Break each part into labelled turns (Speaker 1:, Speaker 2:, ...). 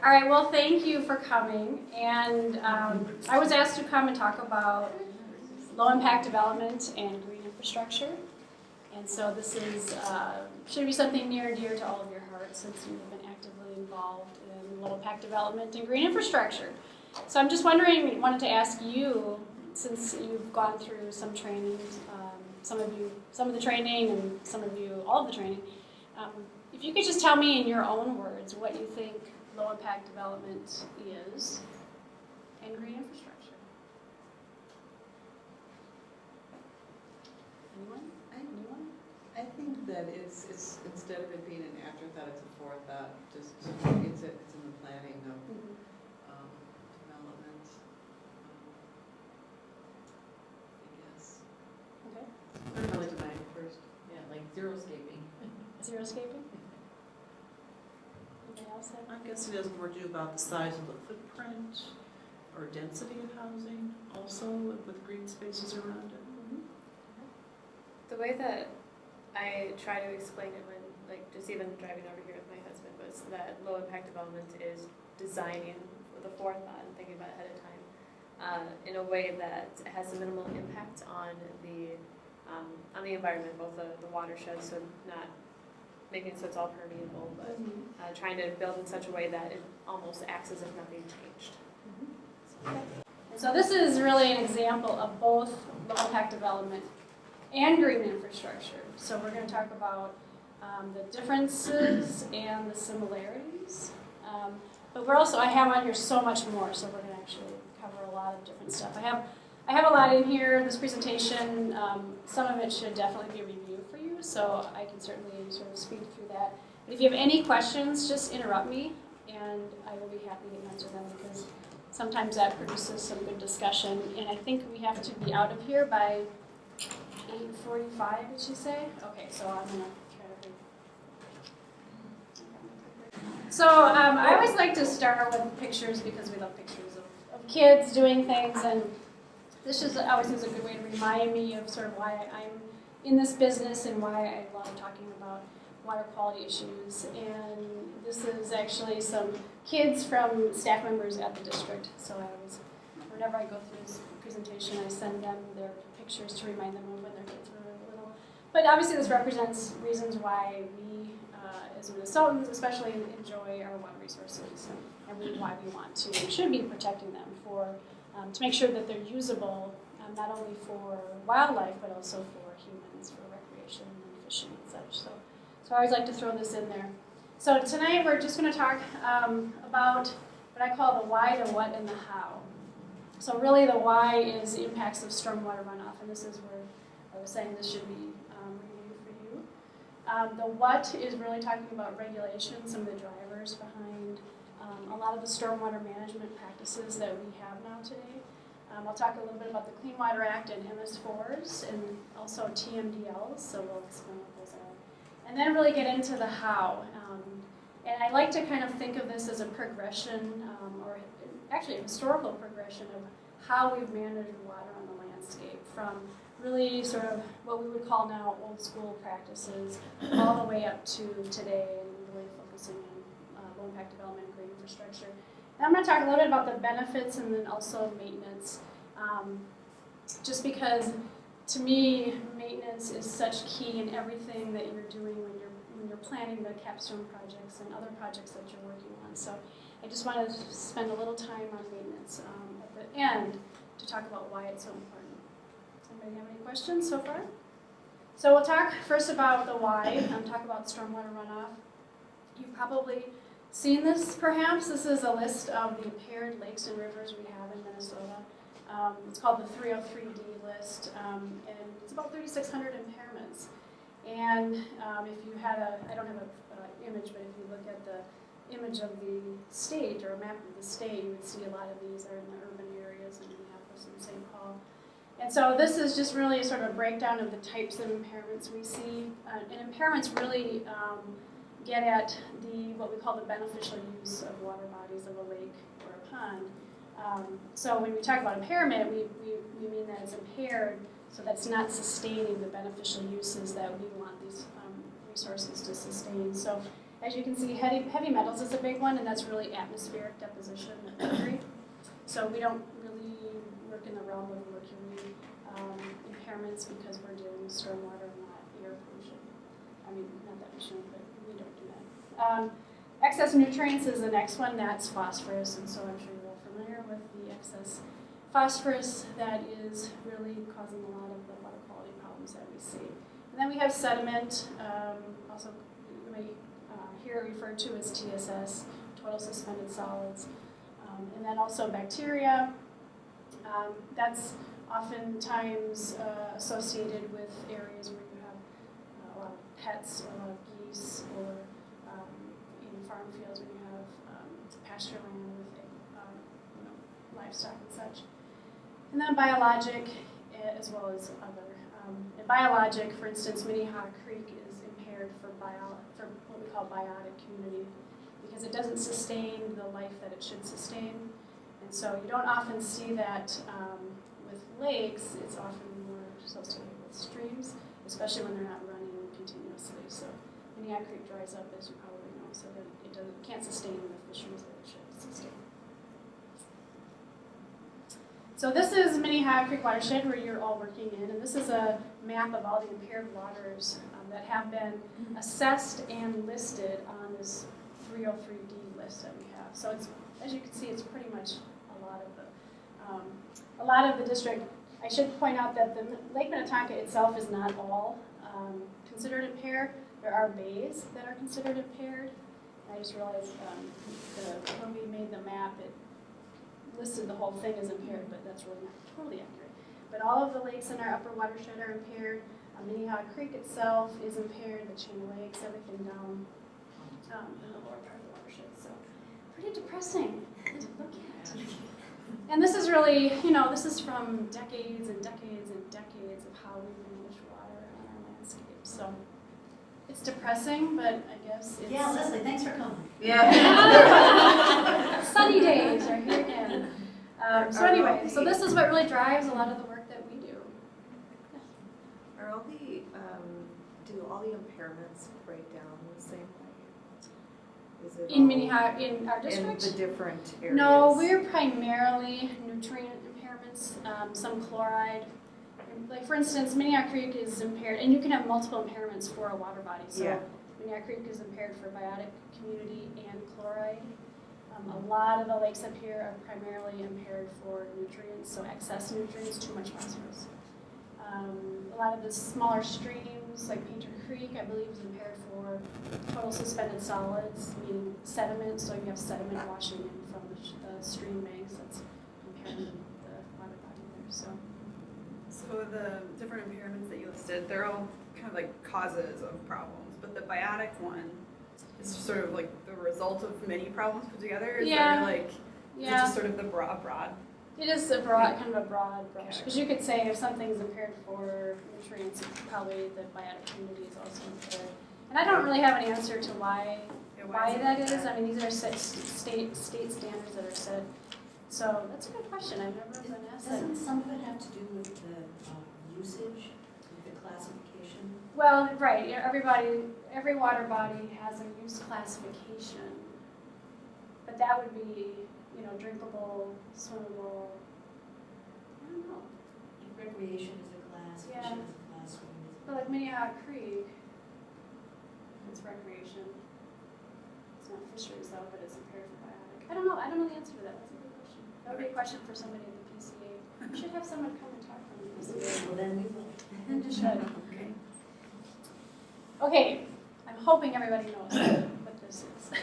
Speaker 1: All right, well, thank you for coming. And I was asked to come and talk about low-impact development and green infrastructure. And so this is should be something near and dear to all of your hearts since you've been actively involved in low-impact development and green infrastructure. So I'm just wanted to ask you, since you've gone through some training, some of the training, and some of you, all of the training, if you could just tell me in your own words what you think low-impact development is and green infrastructure. Anyone?
Speaker 2: I think that it's instead of it being an afterthought, it's a forethought. Just it's in the planning of development. I guess.
Speaker 1: Okay.
Speaker 2: I really defined it first.
Speaker 3: Yeah, like zero-scaping.
Speaker 1: Zero-scaping? Anybody else have?
Speaker 4: I guess it has more to do about the size of the footprint or density of housing, also with green spaces around it.
Speaker 5: The way that I try to explain it when, just even driving over here with my husband, was that low-impact development is designing with a forethought and thinking about it ahead of time in a way that has a minimal impact on the environment, both the watershed, so not making it so it's all permeable, but trying to build in such a way that it almost acts as if nothing changed.
Speaker 1: So this is really an example of both low-impact development and green infrastructure. So we're going to talk about the differences and the similarities. But I have on here so much more, so we're going to actually cover a lot of different stuff. I have a lot in here, this presentation. Some of it should definitely be reviewed for you, so I can certainly sort of speak through that. But if you have any questions, just interrupt me, and I will be happy to answer them, because sometimes that produces some good discussion. And I think we have to be out of here by 8:45, did she say? Okay, so I'm going to try to read. So I always like to start with pictures because we love pictures of kids doing things, and this always is a good way to remind me of sort of why I'm in this business and why I love talking about water quality issues. And this is actually some kids from staff members at the district. So whenever I go through this presentation, I send them their pictures to remind them of when their kids were really little. But obviously this represents reasons why we, as Minnesotans especially, enjoy our water resources, and why we want to and should be protecting them to make sure that they're usable, not only for wildlife, but also for humans, for recreation and fishing and such. So I always like to throw this in there. So tonight we're just going to talk about what I call the why, the what, and the how. So really the why is the impacts of stormwater runoff, and this is where I was saying this should be reviewed for you. The what is really talking about regulation, some of the drivers behind a lot of the stormwater management practices that we have now today. I'll talk a little bit about the Clean Water Act and MS4s, and also TMDLs, so we'll explain what those are. And then really get into the how. And I like to kind of think of this as a progression, or actually a historical progression of how we've managed water on the landscape, from really sort of what we would call now old school practices all the way up to today, and really focusing on low-impact development and green infrastructure. And I'm going to talk a little bit about the benefits and then also maintenance, just because to me maintenance is such key in everything that you're doing when you're planning the capstone projects and other projects that you're working on. So I just want to spend a little time on maintenance at the end to talk about why it's so important. Does anybody have any questions so far? So we'll talk first about the why, talk about stormwater runoff. You've probably seen this perhaps. This is a list of the impaired lakes and rivers we have in Minnesota. It's called the 303D list, and it's about 3,600 impairments. And if you had I don't have an image, but if you look at the image of the state or a map of the state, you would see a lot of these are in the urban areas in Minneapolis and St. Paul. And so this is just really sort of a breakdown of the types of impairments we see. And impairments really get at what we call the beneficial use of water bodies of a lake or a pond. So when we talk about impairment, we mean that it's impaired so that's not sustaining the beneficial uses that we want these resources to sustain. So As you can see, heavy metals is a big one, and that's really atmospheric deposition at mercury. So we don't really work in the realm of mercury impairments because we're dealing with stormwater, not air pollution. I mean, not that we shouldn't, but we don't do that. Excess nutrients is the next one. That's phosphorus, and so I'm sure you're all familiar with the excess phosphorus that is really causing a lot of the water quality problems that we see. And then we have sediment, also you may hear it referred to as TSS, total suspended solids, and then also bacteria. That's oftentimes associated with areas where you have a lot of pets, a lot of geese, or in farm fields when you have pasture land with livestock and such. And then biologic, as well as other. In biologic, for instance, Minnehaha Creek is impaired for what we call biotic community because it doesn't sustain the life that it should sustain. And so you don't often see that with lakes. It's often more associated with streams, especially when they're not running continuously. So Minnehaha Creek dries up, as you probably know, so that it can't sustain the fisheries that it should sustain. So this is Minnehaha Creek watershed where you're all working in, and this is a map of all the impaired waters that have been assessed and listed on this 303D list that we have. So it's, as you can see, it's pretty much a lot of the district. I should point out that the Lake Minnetonka itself is not all considered impaired. There are bays that are considered impaired. I just realized when we made the map, it listed the whole thing as impaired, but that's really not totally accurate. But all of the lakes in our upper watershed are impaired. Minnehaha Creek itself is impaired, the chain of lakes, everything down in the lower part of the watershed. So pretty depressing to look at. And this is really, this is from decades and decades and decades of how we manage water on our landscape. So it's depressing, but I guess it's...
Speaker 3: Yeah, Leslie, thanks for coming.
Speaker 1: Yeah. Sunny days are here again. So anyway, so this is what really drives a lot of the work that we do.
Speaker 6: Are all the, do all the impairments break down the same way? Is it
Speaker 1: In
Speaker 6: all
Speaker 1: Minnehaha, in our district?
Speaker 6: in the different areas?
Speaker 1: No, we're primarily nutrient impairments, some chloride. Like for instance, Minnehaha Creek is impaired, and you can have multiple impairments for a water body. So
Speaker 6: Yeah.
Speaker 1: Minnehaha Creek is impaired for biotic community and chloride. A lot of the lakes up here are primarily impaired for nutrients, so excess nutrients, too much phosphorus. A lot of the smaller streams, like Painter Creek, I believe is impaired for total suspended solids, meaning sediment, so you have sediment washing in from the stream banks that's impairing the water body there.
Speaker 7: So the different impairments that you listed, they're all kind of like causes of problems, but the biotic one is sort of like the result of many problems put together. Is
Speaker 1: Yeah.
Speaker 7: Is it just sort of the broad?
Speaker 1: It is a broad, kind of a broad brush, because you could say if something's impaired for nutrients, probably the biotic community is also impaired. And I don't really have an answer to why that is. I mean, these are state standards that are set. So that's a good question. I've never been asked that.
Speaker 3: Doesn't some of it have to do with the usage, with the classification?
Speaker 1: Well, right. Every water body has a use classification, but that would be, drinkable, swimmable. I don't know.
Speaker 3: Recreation is a class,
Speaker 1: Yeah.
Speaker 3: fishing is a class, swimming is a
Speaker 1: But
Speaker 3: class.
Speaker 1: like Minnehaha Creek, it's recreation. It's not fisheries though, but it's impaired for biotic. I don't know. I don't know the answer to that. That's a good question. That would be a question for somebody at the PCA. We should have someone come and talk from the PCA.
Speaker 3: Well, then we will.
Speaker 1: You should.
Speaker 3: Okay.
Speaker 1: Okay, I'm hoping everybody knows what this is, a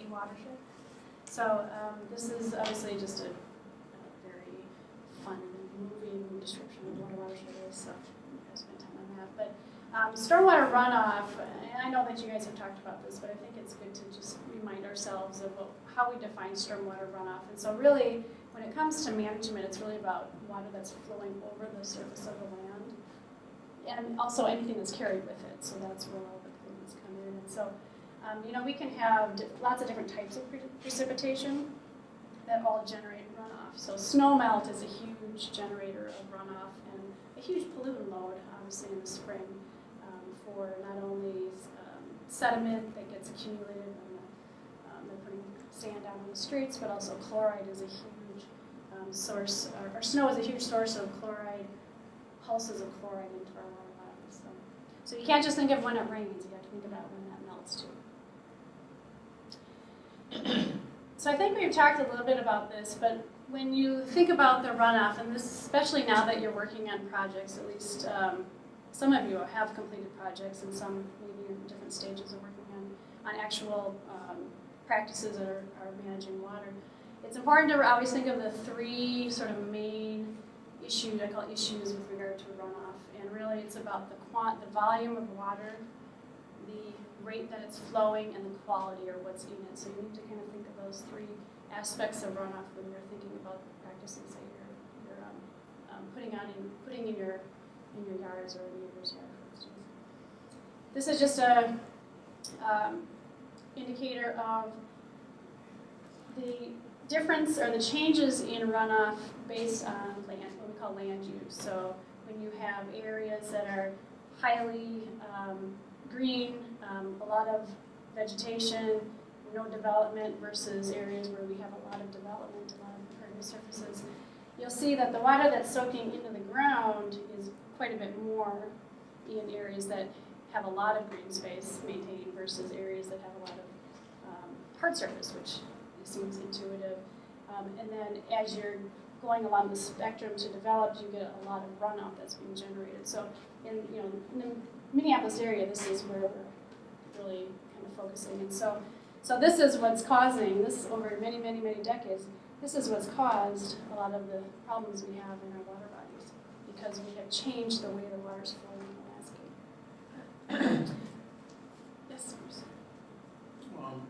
Speaker 1: watershed. So this is obviously just a very fun, moving description of what a watershed is, so you guys spend time on that. But stormwater runoff, and I know that you guys have talked about this, but I think it's good to just remind ourselves of how we define stormwater runoff. And so really, when it comes to management, it's really about water that's flowing over the surface of the land, and also anything that's carried with it. So that's where all the pollutants come in. And so, we can have lots of different types of precipitation that all generate runoff. So snowmelt is a huge generator of runoff and a huge pollutant load, obviously in the spring, for not only sediment that gets accumulated when they're putting sand down on the streets, but also chloride is a huge source, or snow is a huge source of chloride, pulses of chloride into our water bodies. So you can't just think of when it rains, you have to think about when that melts too. So I think we've talked a little bit about this, but when you think about the runoff, and this especially now that you're working on projects, at least some of you have completed projects and some maybe in different stages of working on actual practices that are managing water. It's important to always think of the three sort of main issues, I call it issues with regard to runoff. And really it's about the volume of water, the rate that it's flowing, and the quality or what's in it. So you need to kind of think of those three aspects of runoff when you're thinking about the practices that you're putting in your yards or a neighbor's yard, for instance. This is just a indicator of the difference or the changes in runoff based on land, what we call land use. So when you have areas that are highly green, a lot of vegetation, no development versus areas where we have a lot of development, a lot of impervious surfaces, you'll see that the water that's soaking into the ground is quite a bit more in areas that have a lot of green space maintained versus areas that have a lot of hard surface, which seems intuitive. And then as you're going along the spectrum to develop, you get a lot of runoff that's being generated. So in the Minneapolis area, this is where we're really kind of focusing. And so this is what's causing this over many, many, many decades. This is what's caused a lot of the problems we have in our water bodies because we have changed the way the water's flowing in the landscape. Yes, Bruce.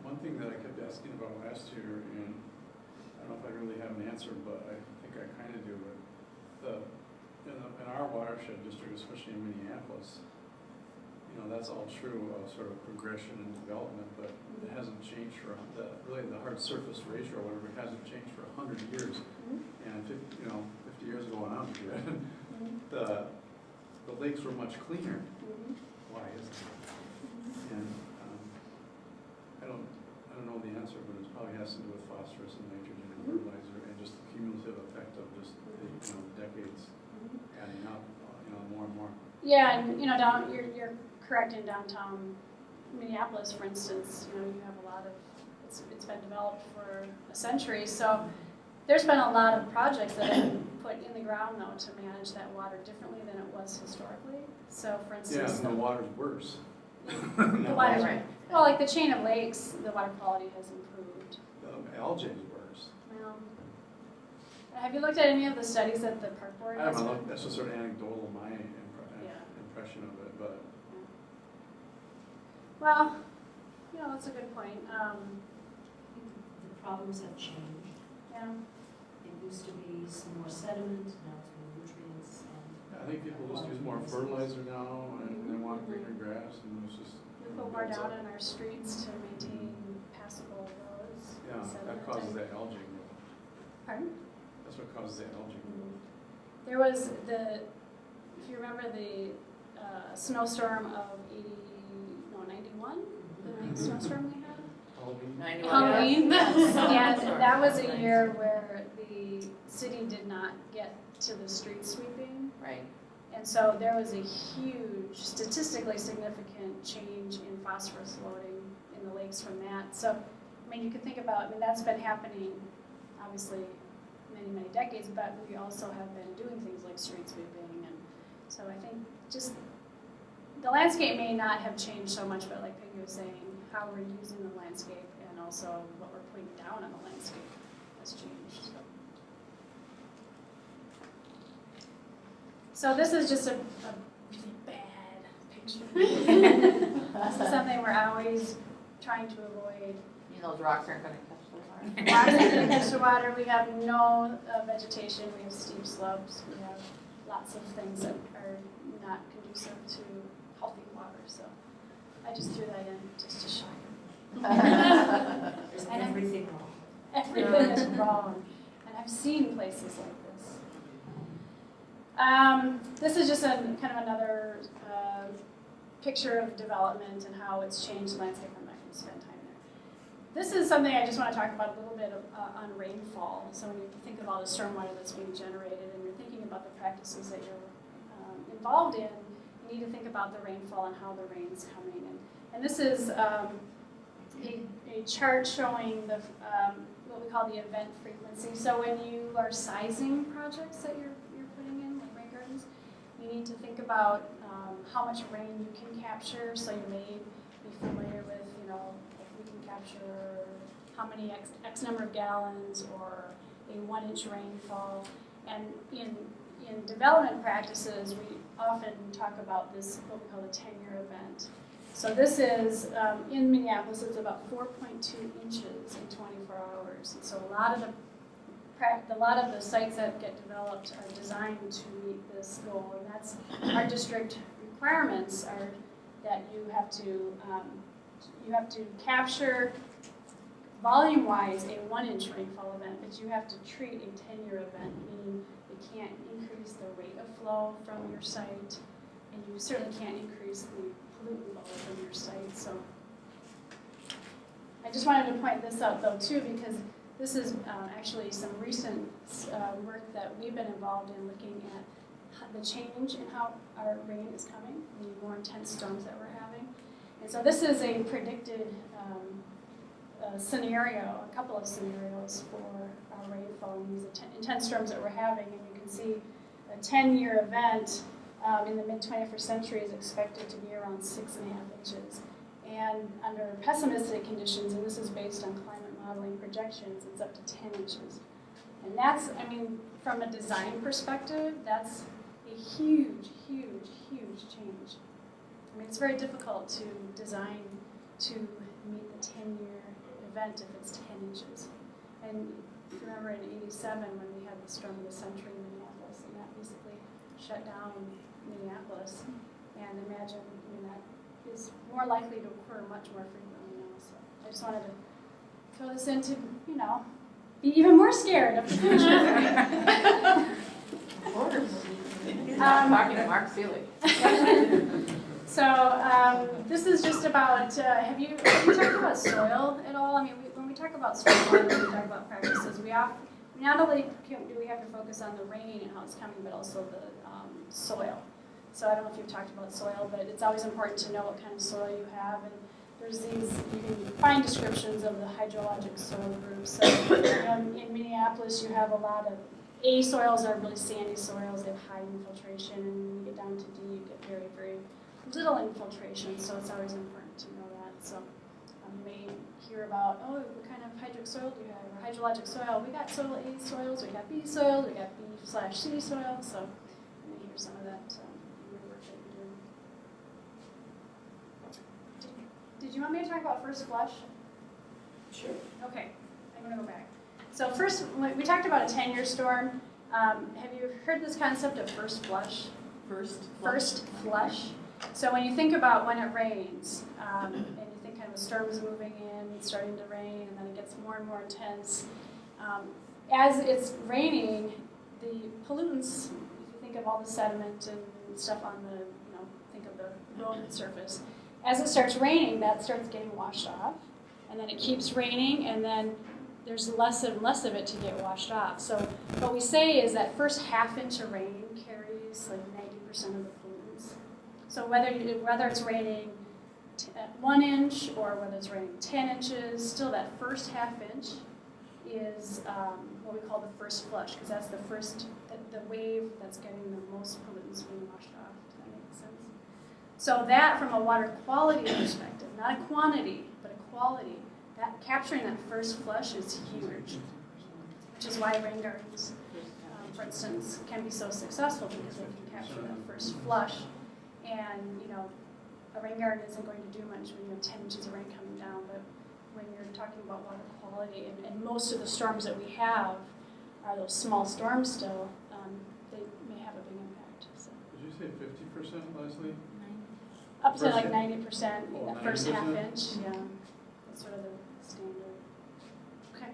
Speaker 8: One thing that I kept asking about last year, and I don't know if I really have an answer, but I think I kind of do, but in our watershed district, especially in Minneapolis, that's all true, sort of progression and development, but it hasn't changed for, really the hard surface ratio, or whatever, it hasn't changed for 100 years. And 50 years ago on out here, the lakes were much cleaner. Why is that? And I don't know the answer, but it probably has to do with phosphorus and nitrogen and fertilizer and just the cumulative effect of just the decades adding up, more and more.
Speaker 1: Yeah, and you're correct in downtown Minneapolis, for instance. You have a lot of it's been developed for a century, so there's been a lot of projects that have been put in the ground though to manage that water differently than it was historically. So, for instance,
Speaker 8: the water's worse.
Speaker 1: The water's right. Well, like the chain of lakes, the water quality has improved.
Speaker 8: The algae is worse.
Speaker 1: Well, have you looked at any of the studies that the park board
Speaker 8: I
Speaker 1: has?
Speaker 8: haven't looked. That's just sort of anecdotal, my impression of it, but.
Speaker 1: Well, that's a good point.
Speaker 3: The problems have changed.
Speaker 1: Yeah.
Speaker 3: It used to be some more sediment, now it's more nutrients and.
Speaker 8: I think people just use more fertilizer now, and they want greener grass, and it's just.
Speaker 1: We put more down on our streets to maintain passable roads.
Speaker 8: Yeah, that causes that algae growth.
Speaker 1: Pardon?
Speaker 8: That's what causes the algae growth.
Speaker 1: There was if you remember the snowstorm of 91, the big snowstorm we had? Halloween. And that was a year where the city did not get to the street sweeping.
Speaker 6: Right.
Speaker 1: And so there was a huge, statistically significant change in phosphorus loading in the lakes from that. So, you could think about, that's been happening, obviously, many, many decades, but we also have been doing things like street sweeping. And so I think just the landscape may not have changed so much, but like Peggy was saying, how we're using the landscape and also what we're putting down on the landscape has changed. So this is just a really bad picture. This is something we're always trying to avoid.
Speaker 6: Those rocks aren't going to catch the water.
Speaker 1: Rocks aren't going to catch the water. We have no vegetation. We have steep slopes. We have lots of things that are not conducive to healthy water. So I just threw that in just to show you.
Speaker 3: There's everything wrong.
Speaker 1: Everything is wrong. And I've seen places like this. This is just kind of another picture of development and how it's changed the landscape. I'm not going to spend time there. This is something I just want to talk about a little bit on rainfall. So when you think of all the stormwater that's being generated and you're thinking about the practices that you're involved in, you need to think about the rainfall and how the rain's coming. And this is a chart showing the what we call the event frequency. So when you are sizing projects that you're putting in, like rain gardens, you need to think about how much rain you can capture. So you may be familiar with, you know, if we can capture how many X number of gallons or a 1-inch rainfall. And in development practices, we often talk about this, what we call a 10-year event. So this is, in Minneapolis, it's about 4.2 inches in 24 hours. And so a lot of the sites that get developed are designed to meet this goal. And that's our district requirements are that you have to capture volume-wise a 1-inch rainfall event, but you have to treat a 10-year event, meaning you can't increase the rate of flow from your site, and you certainly can't increase the pollutant load from your site. So I just wanted to point this out, though, too, because this is actually some recent work that we've been involved in looking at the change in how our rain is coming, the more intense storms that we're having. And so this is a predicted scenario, a couple of scenarios for our rainfall and these intense storms that we're having. And you can see a 10-year event in the mid-21st century is expected to be around 6.5 inches. And under pessimistic conditions, and this is based on climate modeling projections, it's up to 10 inches. And that's, I mean, from a design perspective, that's a huge, huge, huge change. I mean, it's very difficult to design to meet the 10-year event if it's 10 inches. And if you remember in '87 when we had the storm of the century in Minneapolis, and that basically shut down Minneapolis. And imagine, I mean, that is more likely to occur much more frequently now. So I just wanted to throw this in to, you know, be even more scared of the future.
Speaker 6: Talking to Mark Seelig.
Speaker 1: So this is just about, have you talked about soil at all? I mean, when we talk about soil, when we talk about practices, we not only do we have to focus on the rain and how it's coming, but also the soil. So I don't know if you've talked about soil, but it's always important to know what kind of soil you have. And there's these, you can find descriptions of the hydrologic soil groups. So in Minneapolis, you have a lot of A soils are really sandy soils. They have high infiltration, and when you get down to D, you get very, very little infiltration. So it's always important to know that. So you may hear about, oh, what kind of hydric soil do you have, or hydrologic soil? We got soil A soils, we got B soils, we got B/C soil. So you may hear some of that in your work that you're doing. Did you want me to talk about first flush?
Speaker 3: Sure.
Speaker 1: Okay, I'm going to go back. So first, we talked about a 10-year storm. Have you heard this concept of first flush? First flush. So when you think about when it rains, and you think kind of a storm is moving in, it's starting to rain, and then it gets more and more intense. As it's raining, the pollutants, if you think of all the sediment and stuff on the, think of the road surface, as it starts raining, that starts getting washed off, and then it keeps raining, and then there's less and less of it to get washed off. So what we say is that first half inch of rain carries like 90% of the pollutants. So whether it's raining 1 inch or whether it's raining 10 inches, still that first half inch is what we call the first flush, because that's the first, the wave that's getting the most pollutants being washed off. Does that make sense? So that, from a water quality perspective, not a quantity, but a quality, that capturing that first flush is huge, which is why rain gardens, for instance, can be so successful, because they can capture that first flush. And a rain garden isn't going to do much when you have 10 inches of rain coming down, but when you're talking about water quality, and most of the storms that we have are those small storms still, they may have a big impact. So.
Speaker 8: Did you say 50%, Leslie?
Speaker 1: Up to like 90% in that first
Speaker 8: 90%?
Speaker 1: half inch, yeah. That's sort of the standard. Okay.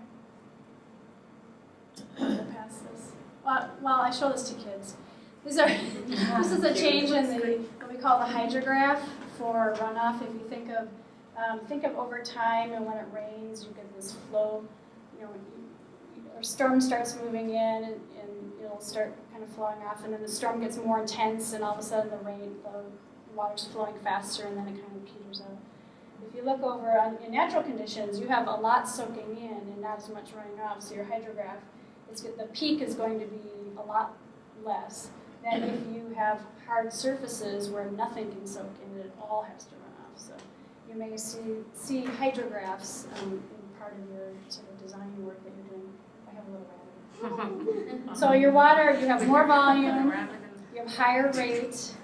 Speaker 1: We'll pass this. Well, I show this to kids. This is a change in what we call the hydrograph for runoff. If you think of over time and when it rains, you get this flow, or storm starts moving in and it'll start kind of flowing off, and then the storm gets more intense and all of a sudden the water's flowing faster and then it kind of peters out. If you look over in natural conditions, you have a lot soaking in and not as much running off, so your hydrograph, the peak is going to be a lot less than if you have hard surfaces where nothing can soak in and it all has to run off. So you may see hydrographs in part of your sort of design work that you're doing. I have a little rabbit. So your water, you have more volume, you have higher rate,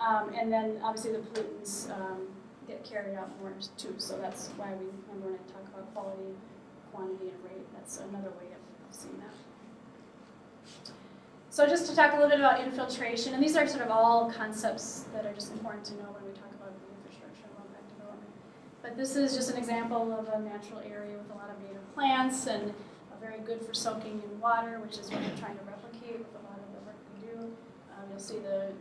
Speaker 1: and then obviously the pollutants get carried out more too. So that's why we remember when I talk about quality, quantity, and rate. That's another way of seeing that. So just to talk a little bit about infiltration, and these are sort of all concepts that are just important to know when we talk about the infrastructure and impact development. But this is just an example of a natural area with a lot of native plants and very good for soaking in water, which is what we're trying to replicate with a lot of the work we do. You'll see the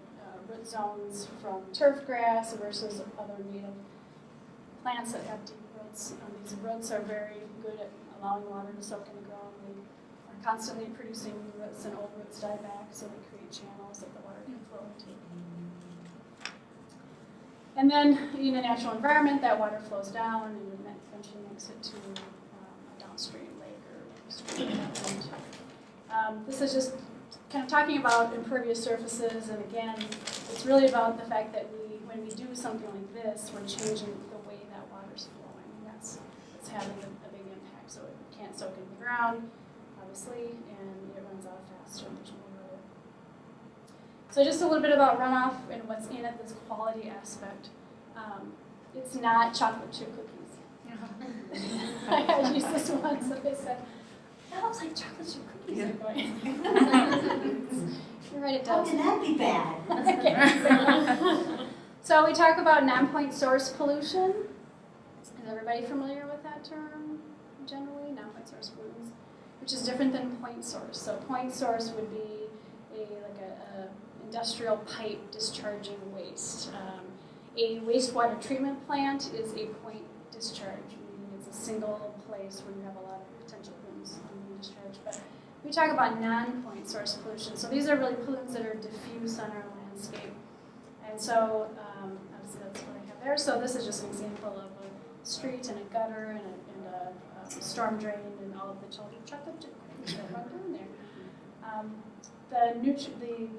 Speaker 1: root zones from turf grass versus other native plants that have deep roots. These roots are very good at allowing water to soak in the ground. They are constantly producing new roots, and old roots die back, so they create channels that the water can flow into. And then in a natural environment, that water flows down and eventually makes it to a downstream lake or stream. This is just kind of talking about impervious surfaces, and again, it's really about the fact that when we do something like this, we're changing the way that water's flowing, and that's having a big impact. So it can't soak into the ground, obviously, and it runs out faster and there's more water. So just a little bit about runoff and what's in it, this quality aspect. It's not chocolate chip cookies. I had used this once, and they said, that looks like chocolate chip cookies are going. You're right, it
Speaker 3: How
Speaker 1: does.
Speaker 3: can that be bad?
Speaker 1: So we talk about non-point source pollution. Is everybody familiar with that term generally? Non-point source pollutants, which is different than point source. So point source would be a industrial pipe discharging waste. A wastewater treatment plant is a point discharge, meaning it's a single place where you have a lot of potential pollutants being discharged. But we talk about non-point source pollution. So these are really pollutants that are diffuse on our landscape. And so obviously that's what I have there. So this is just an example of a street and a gutter and a storm drain and all of the children chocolate chip cookies that run down there. The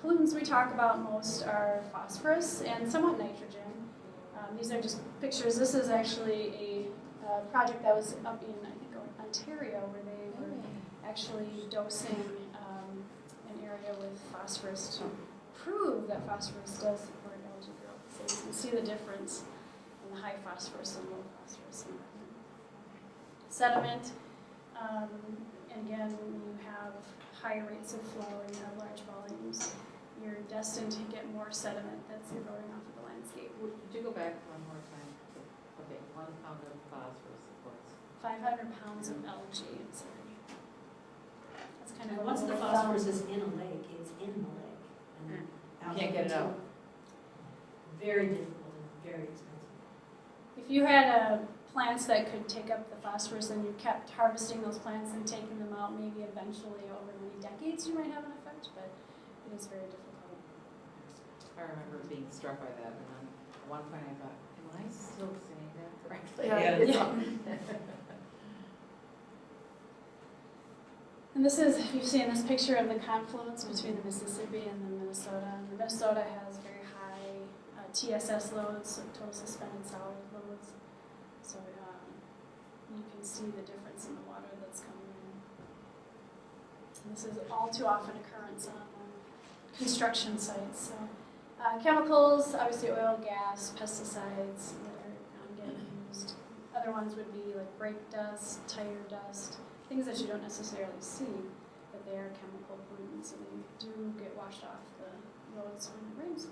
Speaker 1: pollutants we talk about most are phosphorus and somewhat nitrogen. These are just pictures. This is actually a project that was up in, I think, Ontario, where they were actually dosing an area with phosphorus to prove that phosphorus does support algae growth. So you can see the difference in the high phosphorus and low phosphorus environment. Sediment, and again, when you have high rates of flow and you have large volumes, you're destined to get more sediment that's eroding off of the landscape.
Speaker 9: Would you go back one more time? Okay, 1 pound of phosphorus supports.
Speaker 1: 500 pounds of algae. That's kind of
Speaker 3: And once the phosphorus is in a lake, it's in the lake. And
Speaker 9: You can't get it out.
Speaker 3: Very difficult and very expensive.
Speaker 1: If you had plants that could take up the phosphorus and you kept harvesting those plants and taking them out, maybe eventually over many decades you might have an effect, but it is very difficult.
Speaker 9: I remember being struck by that, and then at one point I thought, am I still saying that correctly?
Speaker 1: Yeah. And this is, you've seen this picture of the confluence between the Mississippi and the Minnesota. And the Minnesota has very high TSS loads, so total suspended solid loads. So you can see the difference in the water that's coming in. And this is all too often occurrence on construction sites. So chemicals, obviously oil, gas, pesticides that are getting used. Other ones would be like brake dust, tire dust, things that you don't necessarily see, but they are chemical pollutants and they do get washed off the roads when it rains.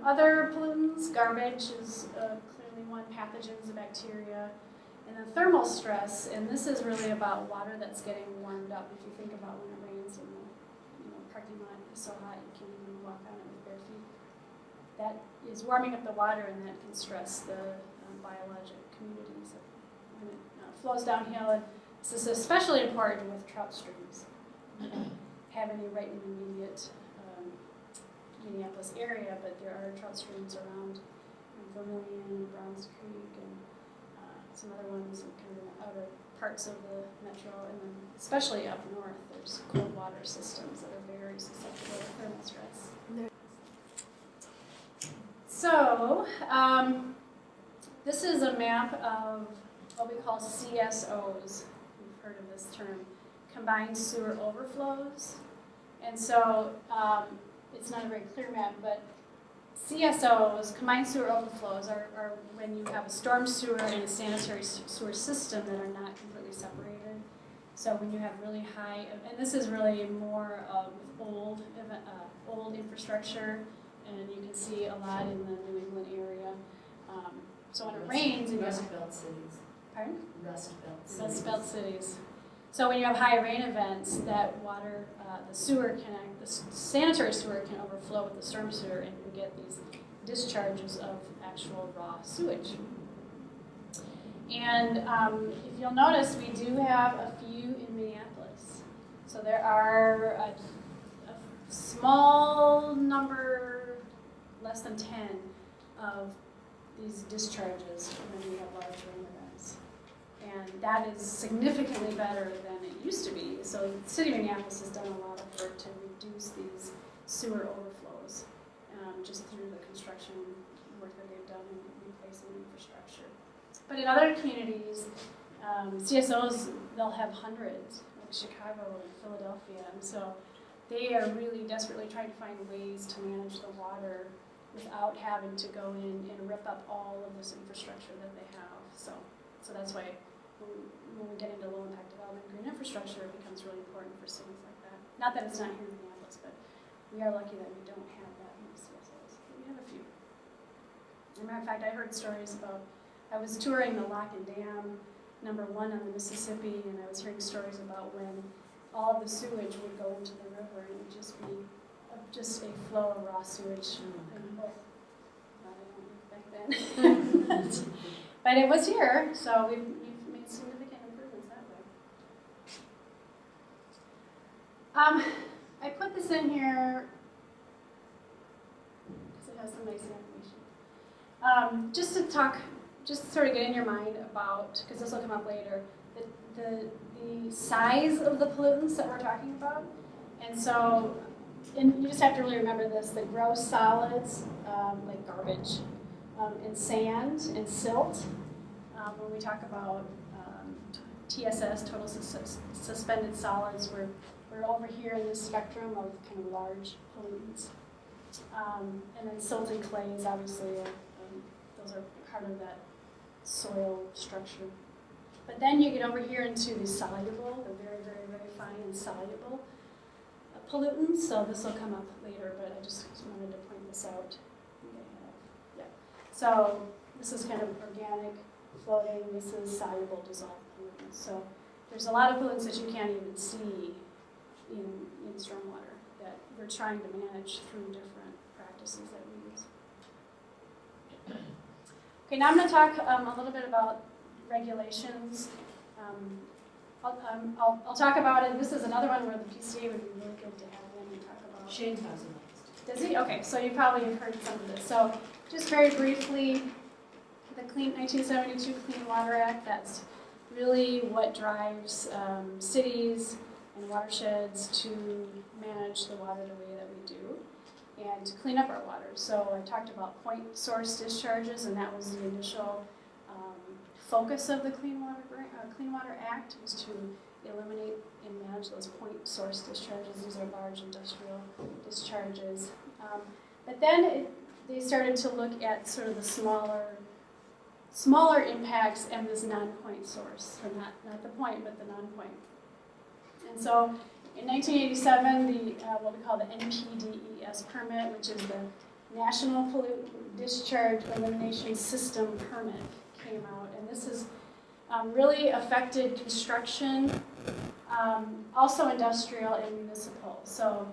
Speaker 1: Other pollutants, garbage is clearly one, pathogens, the bacteria, and then thermal stress, and this is really about water that's getting warmed up. If you think about when it rains and the parking lot is so hot you can't even walk on it with bare feet. that is warming up the water, and that can stress the biologic communities when it flows downhill. And this is especially important with trout streams. We don't have any right in the immediate Minneapolis area, but there are trout streams around Vermilion, Browns Creek, and some other ones kind of in the outer parts of the metro, and then especially up north, there's cold water systems that are very susceptible to thermal stress. So, this is a map of what we call CSOs. You've heard of this term, combined sewer overflows. And so, it's not a very clear map, but CSOs, combined sewer overflows, are when you have a storm sewer and a sanitary sewer system that are not completely separated. So when you have really high, and this is really more with old infrastructure, and you can see a lot in the New England area. So when it rains, and
Speaker 3: Rust Belt cities.
Speaker 1: pardon?
Speaker 3: Rust Belt cities.
Speaker 1: Rust Belt cities. So when you have high rain events, that water, the sanitary sewer can overflow with the storm sewer, and you get these discharges of actual raw sewage. And if you'll notice, we do have a few in Minneapolis. So there are a small number, less than 10, of these discharges when we have large rain events. And that is significantly better than it used to be. So the city of Minneapolis has done a lot of work to reduce these sewer overflows just through the construction work that they've done in replacing infrastructure. But in other communities, CSOs, they'll have hundreds, like Chicago and Philadelphia. And so they are really desperately trying to find ways to manage the water without having to go in and rip up all of this infrastructure that they have. So that's why when we get into low impact development, green infrastructure, it becomes really important for cities like that. Not that it's not here in Minneapolis, but we are lucky that we don't have that in CSOs. But we have a few. As a matter of fact, I heard stories about, I was touring the Lock and Dam #1 on the Mississippi, and I was hearing stories about when all of the sewage would go into the river, and it would just be just a flow of raw sewage. And, well, I don't know back then. But it was here, so we've made significant improvements that way. I put this in here because it has some nice information. Just to talk, just sort of get in your mind about, because this will come up later, the size of the pollutants that we're talking about. And so, and you just have to really remember this, the gross solids, like garbage, and sand and silt. When we talk about TSS, total suspended solids, we're over here in this spectrum of kind of large pollutants. And then silt and clays, obviously, those are part of that soil structure. But then you get over here into the soluble, the very, very, very fine and soluble pollutants. So this will come up later, but I just wanted to point this out. Yeah. So this is kind of organic, floating. This is soluble, dissolved pollutants. So there's a lot of pollutants that you can't even see in stormwater that we're trying to manage through different practices that we use. Okay, now I'm going to talk a little bit about regulations. I'll talk about it. This is another one where the PCA would be really good to have in and talk about.
Speaker 3: Shane has it.
Speaker 1: Does he? Okay, so you probably have heard some of this. So just very briefly, the 1972 Clean Water Act, that's really what drives cities and watersheds to manage the water the way that we do and to clean up our water. So I talked about point source discharges, and that was the initial focus of the Clean Water Act, was to eliminate and manage those point source discharges. These are large industrial discharges. But then they started to look at sort of the smaller impacts and this non-point source, or not the point, but the non-point. And so in 1987, what we call the NPDES permit, which is the National Pollutant Discharge Elimination System permit, came out. And this has really affected construction, also industrial and municipal. So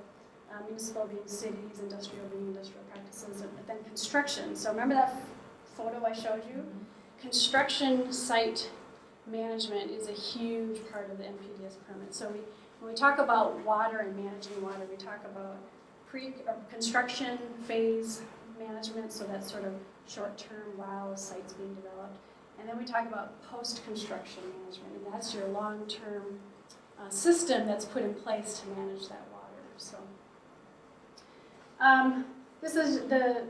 Speaker 1: municipal being cities, industrial being industrial practices, and then construction. So remember that photo I showed you? Construction site management is a huge part of the NPDES permit. So when we talk about water and managing water, we talk about construction phase management, so that's sort of short-term while a site's being developed. And then we talk about post-construction management, and that's your long-term system that's put in place to manage that water. So this is the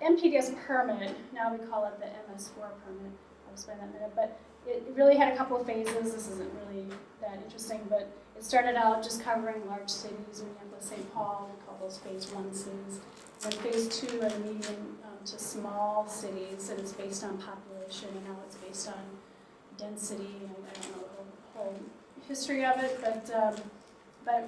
Speaker 1: NPDES permit. Now we call it the MS4 permit. I'll explain that in a minute. But it really had a couple of phases. This isn't really that interesting, but it started out just covering large cities, Minneapolis, St. Paul. We call those phase 1 cities. Then phase 2 are the medium to small cities, and it's based on population, and now it's based on density. And I don't know the whole history of it, but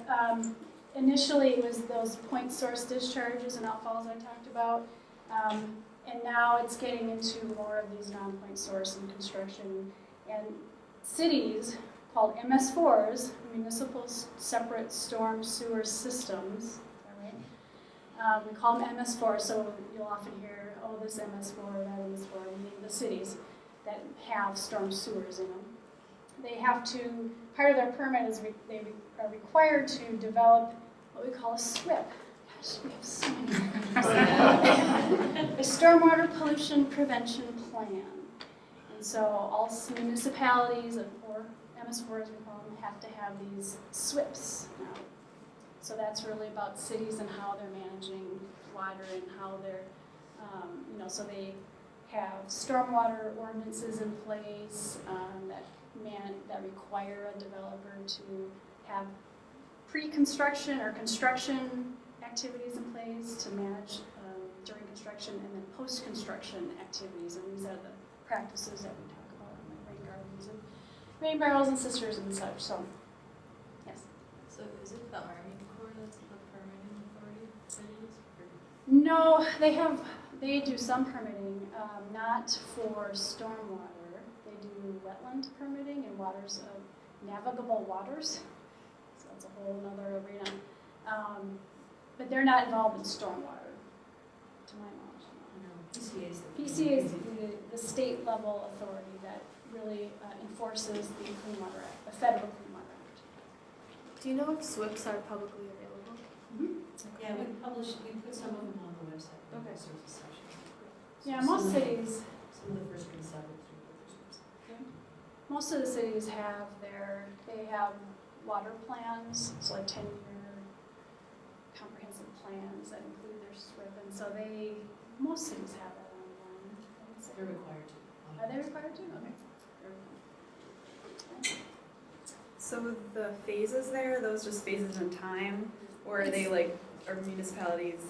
Speaker 1: initially it was those point source discharges and outfalls I talked about, and now it's getting into more of these non-point source and construction. And cities called MS4s, municipal separate storm sewer systems. We call them MS4, so you'll often hear, oh, this MS4, that MS4, meaning the cities that have storm sewers in them. They have to, part of their permit is they are required to develop what we call a SWIP. Gosh, we have so many. A stormwater pollution prevention plan. And so all municipalities, or MS4 as we call them, have to have these SWIPs now. So that's really about cities and how they're managing water and how they're, so they have stormwater ordinances in place that require a developer to have pre-construction or construction activities in place to manage during construction, and then post-construction activities. And these are the practices that we talk about in like rain gardens and rain barrels and cisterns and such. So, yes.
Speaker 9: So is it the Army Corps that's the permitting authority for these?
Speaker 1: No, they do some permitting, not for stormwater. They do wetland permitting and waters of navigable waters. So that's a whole other arena. But they're not involved in stormwater, to my knowledge.
Speaker 3: No,
Speaker 1: PCA is the state level authority that really enforces the Clean Water Act, the federal Clean Water Act.
Speaker 5: Do you know if SWIPs are publicly available?
Speaker 3: Yeah, we put some of them on the website.
Speaker 5: Okay.
Speaker 3: Service section.
Speaker 1: Yeah, most cities,
Speaker 3: Some of the first grade suburbs do put
Speaker 1: most of the cities have they have water plans, so like 10-year comprehensive plans that include their SWIP, and so most cities have that online. I would say.
Speaker 3: They're required to.
Speaker 1: Are they required to? Okay.
Speaker 7: So the phases there, those just phases in time, or are they like, are municipalities?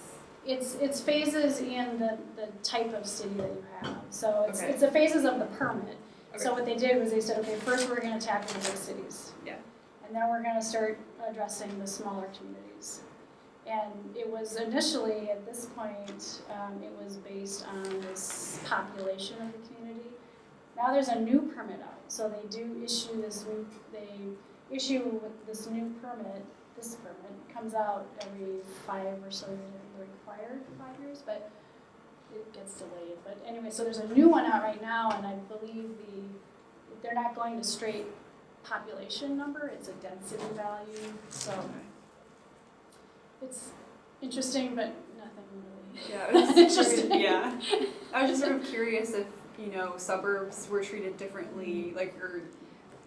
Speaker 1: It's phases in the type of city that you have. So it's
Speaker 7: Okay.
Speaker 1: the phases of the permit.
Speaker 7: Okay.
Speaker 1: So what they did was they said, okay, first we're going to tackle the big cities.
Speaker 7: Yeah.
Speaker 1: And then we're going to start addressing the smaller communities. And it was initially, at this point, it was based on this population of the community. Now there's a new permit out. So they do issue this new permit. This permit comes out every 5 or so years. They're required for 5 years, but it gets delayed. But anyway, so there's a new one out right now, and I believe they're not going to straight population number. It's a density value. So it's interesting, but nothing really.
Speaker 7: Yeah, I was just sort of,
Speaker 1: Interesting.
Speaker 7: yeah. I was just sort of curious if, suburbs were treated differently, like your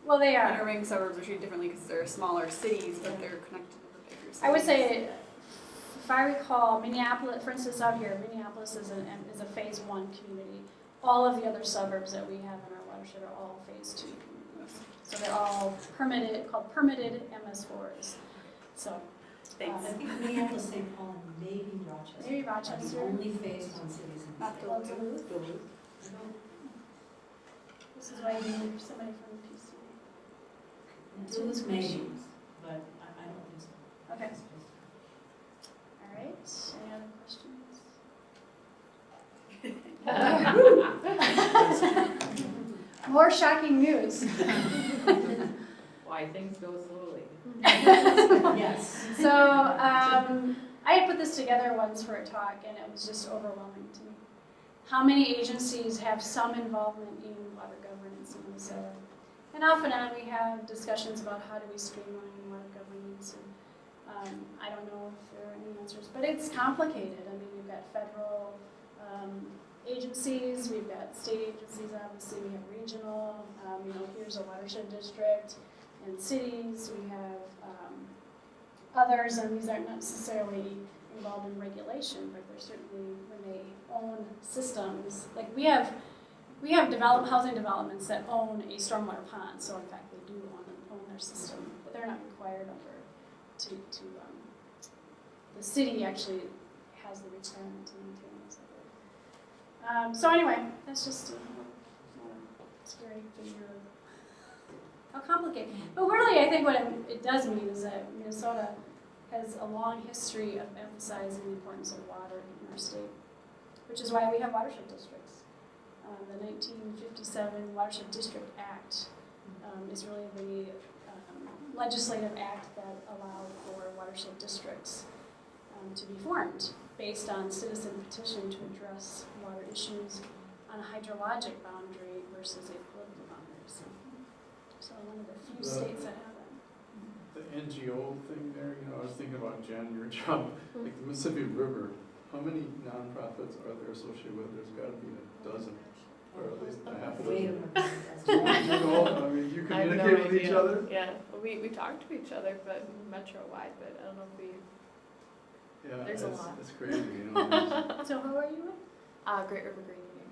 Speaker 1: Well, they are.
Speaker 7: inner ring suburbs are treated differently because they're smaller cities, but they're connected to the bigger cities.
Speaker 1: I would say, if I recall, Minneapolis, for instance, out here, Minneapolis is a phase 1 community. All of the other suburbs that we have in our watershed are all phase 2 communities. So they're all called permitted MS4s. So,
Speaker 7: Thanks.
Speaker 3: I think Minneapolis, St. Paul, and maybe Rochester.
Speaker 1: maybe
Speaker 3: are
Speaker 1: Rochester.
Speaker 3: the only phase 1 cities in the
Speaker 7: Not
Speaker 3: state.
Speaker 1: Well, Duluth.
Speaker 3: Duluth.
Speaker 1: This is why you need somebody from the PCA.
Speaker 3: Duluth maybe, but I don't think so.
Speaker 1: Okay. All right, any other questions? More shocking news.
Speaker 9: Why why things go slowly.
Speaker 3: Yes.
Speaker 1: So, I had put this together once for a talk, and it was just overwhelming to me. How many agencies have some involvement in water governance in Minnesota? And off and on, we have discussions about how do we streamline water governance, and I don't know if there are any answers, but it's complicated. I mean, we've got federal agencies, we've got state agencies, obviously, we have regional, here's a watershed district, and cities, we have others, and these aren't necessarily involved in regulation, but they're certainly, when they own systems, like we have housing developments that own a stormwater pond, so in fact they do own their system, but they're not required to the city actually has the requirement to maintain those. So anyway, that's just a scary figure of how complicated. But really, I think what it does mean is that Minnesota has a long history of emphasizing the importance of water in our state, which is why we have watershed districts. The 1957 Watershed District Act is really the legislative act that allowed for watershed districts to be formed based on citizen petition to address water issues on a hydrologic boundary versus a political boundary. So one of the few states that have that.
Speaker 8: The NGO thing there, I was thinking about Jen, your job, like the Mississippi River. How many nonprofits are there associated with? There's got to be a dozen, or at least a half a
Speaker 3: Way
Speaker 8: dozen.
Speaker 3: more.
Speaker 8: I mean, you
Speaker 5: I have no
Speaker 8: communicate with each
Speaker 5: idea.
Speaker 8: other?
Speaker 5: Yeah, well, we talk to each other, but metro-wide, but I don't know if we,
Speaker 8: Yeah,
Speaker 5: There's a lot.
Speaker 8: It's crazy, there's-
Speaker 1: So who are you with?
Speaker 5: Great River Green Union.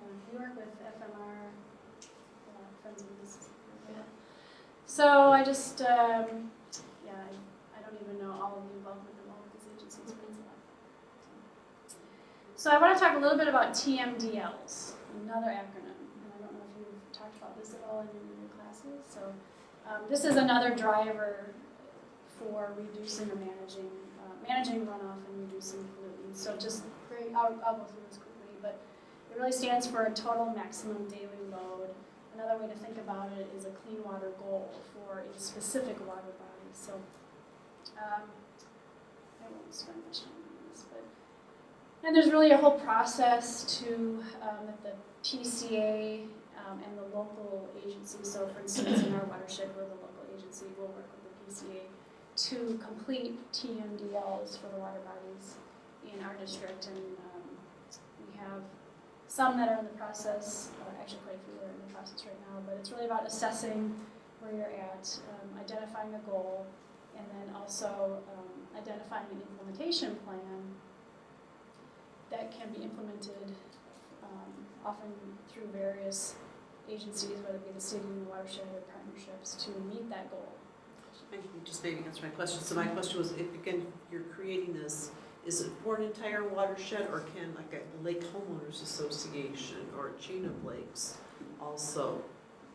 Speaker 1: Yeah, we work with FMR, Friends of Mississippi. So I just, I don't even know all of the involvement of all of these agencies. It means a lot. So I want to talk a little bit about TMDLs, another acronym. And I don't know if you've talked about this at all in your classes. So this is another driver for reducing or managing runoff and reducing pollutants. So just I'll go through this quickly, but it really stands for a total maximum daily load. Another way to think about it is a clean water goal for a specific water body. So I won't spend much time on this, and there's really a whole process to that the PCA and the local agencies. So for instance, in our watershed, we're the local agency. We'll work with the PCA to complete TMDLs for the water bodies in our district, and we have some that are in the process, actually quite a few that are in the process right now, but it's really about assessing where you're at, identifying a goal, and then also identifying an implementation plan that can be implemented often through various agencies, whether it be the city, the watershed, or partnerships to meet that goal.
Speaker 4: I can just maybe answer my question. So my question was, if again, you're creating this, is it for an entire watershed, or can like a Lake Homeowners Association or a chain of lakes also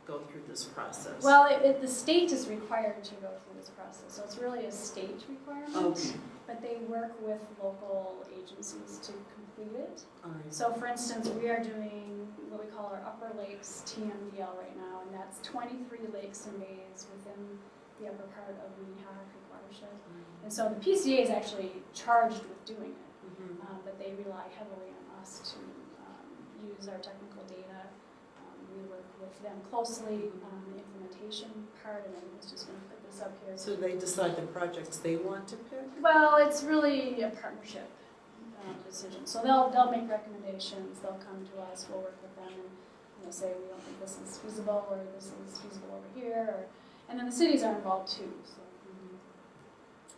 Speaker 4: go through this process?
Speaker 1: Well, the state is required to go through this process, so it's really a state requirement.
Speaker 4: Okay.
Speaker 1: But they work with local agencies to complete it.
Speaker 4: All right.
Speaker 1: So for instance, we are doing what we call our Upper Lakes TMDL right now, and that's 23 lakes and bays within the upper part of the Minnehaha Creek watershed. And so the PCA is actually charged with doing it, but they rely heavily on us to use our technical data. We work with them closely on the implementation part, and I was just going to put this up here.
Speaker 4: So they decide the projects they want to pick?
Speaker 1: Well, it's really a partnership decision. So they'll make recommendations. They'll come to us. We'll work with them, and say we don't think this is feasible, or this is feasible over here, and then the cities are involved too. So,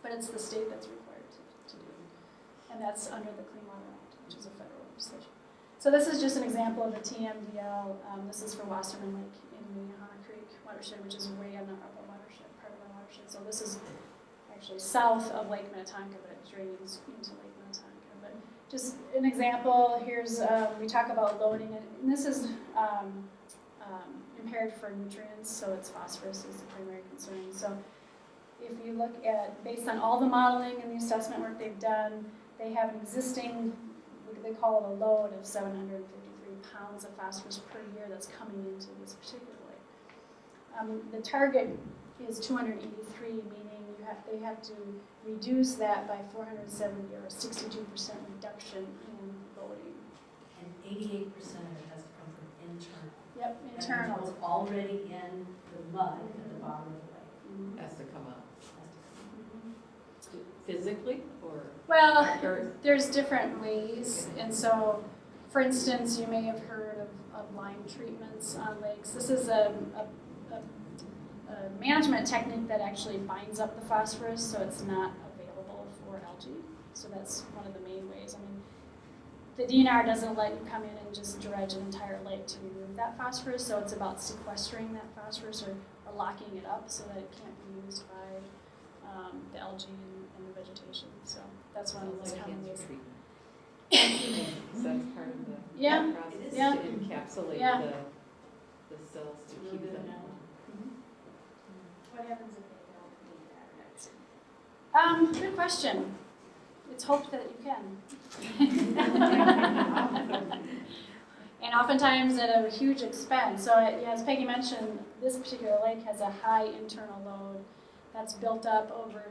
Speaker 1: but it's the state that's required to do it, and that's under the Clean Water Act, which is a federal legislation. So this is just an example of a TMDL. This is for Wasserman Lake in Minnehaha Creek watershed, which is way on the upper watershed, part of our watershed. So this is actually south of Lake Minnetonka, but it drains into Lake Minnetonka. But just an example, here's, we talk about loading it, and this is impaired for nutrients, so it's phosphorus is the primary concern. So if you look at, based on all the modeling and the assessment work they've done, they have an existing, they call it a load of 753 pounds of phosphorus per year that's coming into this particular lake. The target is 283, meaning they have to reduce that by 470 or 62% reduction in loading.
Speaker 3: And 88% of it has to come from internal.
Speaker 1: Yep,
Speaker 3: And
Speaker 1: internal.
Speaker 3: what's already in the mud at the bottom of the lake.
Speaker 9: Has to come out
Speaker 3: has to come.
Speaker 9: physically or?
Speaker 1: Well,
Speaker 9: or-
Speaker 1: there's different ways, and so, for instance, you may have heard of lime treatments on lakes. This is a management technique that actually binds up the phosphorus so it's not available for algae. So that's one of the main ways. I mean, the DNR doesn't let you come in and just dredge an entire lake to remove that phosphorus, so it's about sequestering that phosphorus or locking it up so that it can't be used by the algae and the vegetation. So that's one of those
Speaker 9: Like
Speaker 1: common
Speaker 9: cancer
Speaker 1: ways.
Speaker 9: treatment. So that's part of the
Speaker 1: Yeah,
Speaker 9: process
Speaker 1: yeah.
Speaker 9: to encapsulate
Speaker 1: Yeah.
Speaker 9: the cells to keep them.
Speaker 1: What happens if they don't need that? Good question. It's hoped that you can. And oftentimes at a huge expense. So as Peggy mentioned, this particular lake has a high internal load that's built up over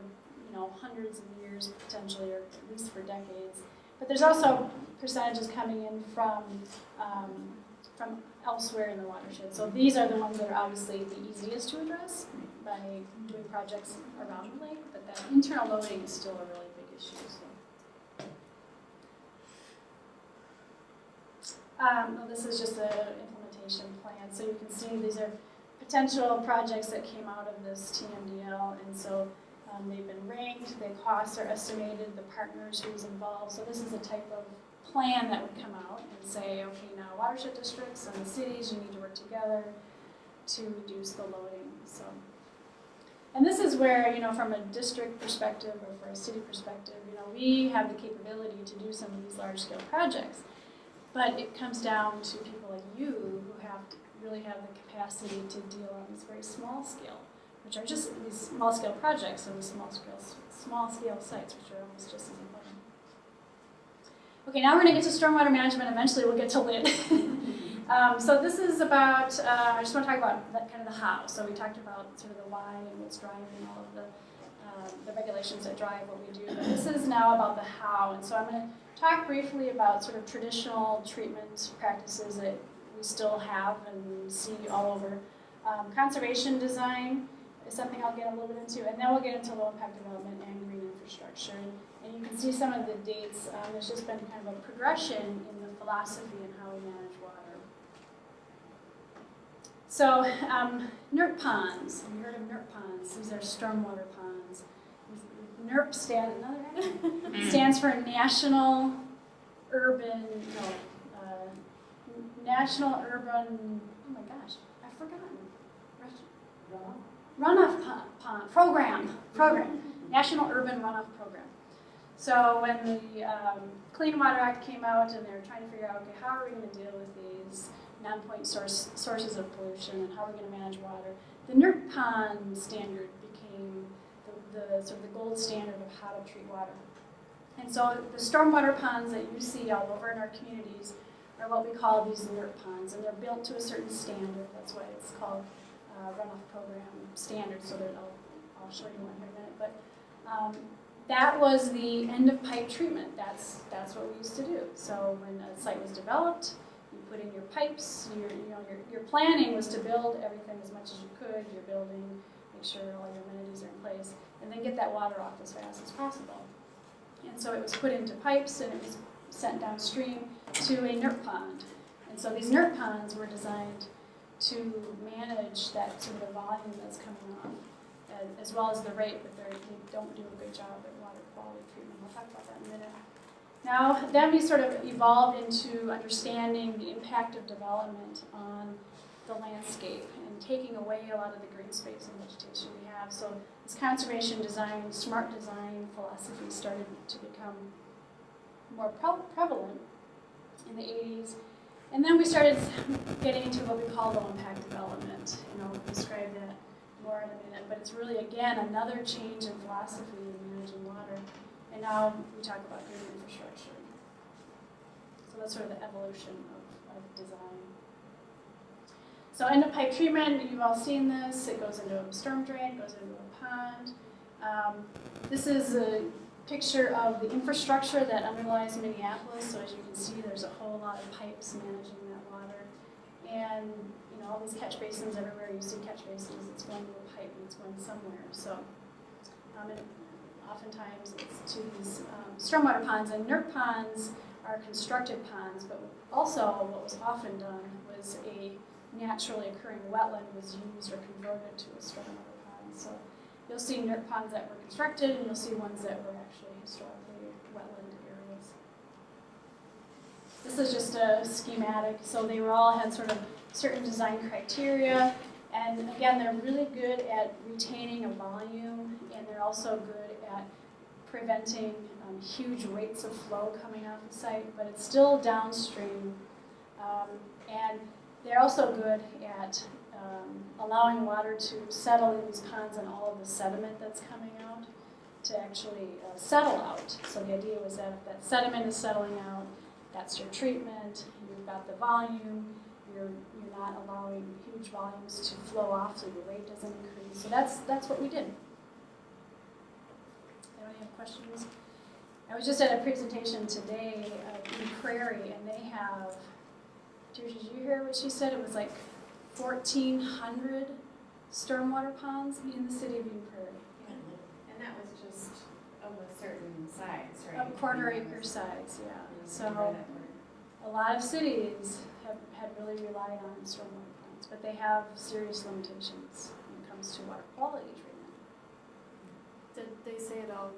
Speaker 1: hundreds of years potentially, or at least for decades. But there's also percentages coming in from elsewhere in the watershed. So these are the ones that are obviously the easiest to address by doing projects around the lake, but that internal loading is still a really big issue. Well, this is just an implementation plan. So you can see these are potential projects that came out of this TMDL, and so they've been ranked, the costs are estimated, the partners who's involved. So this is a type of plan that would come out and say, okay, now watershed districts and the cities, you need to work together to reduce the loading. So, and this is where, from a district perspective or for a city perspective, we have the capability to do some of these large-scale projects. But it comes down to people like you who have to really have the capacity to deal on this very small scale, which are just these small scale projects and the small scale sites, which are almost just as important. Okay, now we're going to get to stormwater management. Eventually, we'll get to lid. So this is about. I just want to talk about kind of the how. So we talked about sort of the why and what's driving all of the regulations that drive what we do. But this is now about the how, and so I'm going to talk briefly about sort of traditional treatment practices that we still have and see all over. Conservation design is something I'll get a little bit into, and then we'll get into low impact development and green infrastructure. And you can see some of the dates. There's just been kind of a progression in the philosophy and how we manage water. So, NERP ponds. Have you heard of NERP ponds? These are stormwater ponds. NERP stands for National Urban, National Urban, oh my gosh, I've forgotten. Runoff Program. National Urban Runoff Program. So when the Clean Water Act came out and they were trying to figure out, okay, how are we going to deal with these non-point sources of pollution and how are we going to manage water, the NERP pond standard became the sort of the gold standard of how to treat water. And so the stormwater ponds that you see all over in our communities are what we call these NERP ponds, and they're built to a certain standard. That's why it's called runoff program standard, so that I'll show you one here in a minute. But that was the end of pipe treatment. That's what we used to do. So when a site was developed, you put in your pipes. Your planning was to build everything as much as you could. Your building, make sure all your amenities are in place, and then get that water off as fast as possible. And so it was put into pipes and it was sent downstream to a NERP pond. And so these NERP ponds were designed to manage that sort of volume that's coming off, as well as the rate, but they don't do a good job at water quality treatment. We'll talk about that in a minute. Now, then we sort of evolved into understanding the impact of development on the landscape and taking away a lot of the green space and vegetation we have. So this conservation design, smart design philosophy started to become more prevalent in the 80s. And then we started getting into what we call low impact development. We'll describe that more in a minute, but it's really, again, another change in philosophy in managing water. And now we talk about green infrastructure. So that's sort of the evolution of design. So end of pipe treatment, you've all seen this. It goes into a storm drain, goes into a pond. This is a picture of the infrastructure that underlies Minneapolis. So as you can see, there's a whole lot of pipes managing that water. And all these catch basins, everywhere you see catch basins, it's going to a pipe and it's going somewhere. So and oftentimes it's to these stormwater ponds, and NERC ponds are constructed ponds, but also what was often done was a naturally occurring wetland was used or converted to a stormwater pond. So you'll see NERC ponds that were constructed, and you'll see ones that were actually historically wetland areas. This is just a schematic, so they all had sort of certain design criteria, and again, they're really good at retaining a volume, and they're also good at preventing huge rates of flow coming off the site, but it's still downstream. And they're also good at allowing water to settle in these ponds and all of the sediment that's coming out to actually settle out. So the idea was that if that sediment is settling out, that's your treatment, you've got the volume, you're not allowing huge volumes to flow off so your rate doesn't increase. So that's what we did. Anybody have questions? I was just at a presentation today in Prairie, and they have, did you hear what she said? It was like 1,400 stormwater ponds in the city of Eden Prairie.
Speaker 9: And that was just of a certain size, right?
Speaker 1: A quarter-acre size, yeah. So a lot of cities had really relied on stormwater ponds, but they have serious limitations when it comes to water quality treatment.
Speaker 5: Did they say at all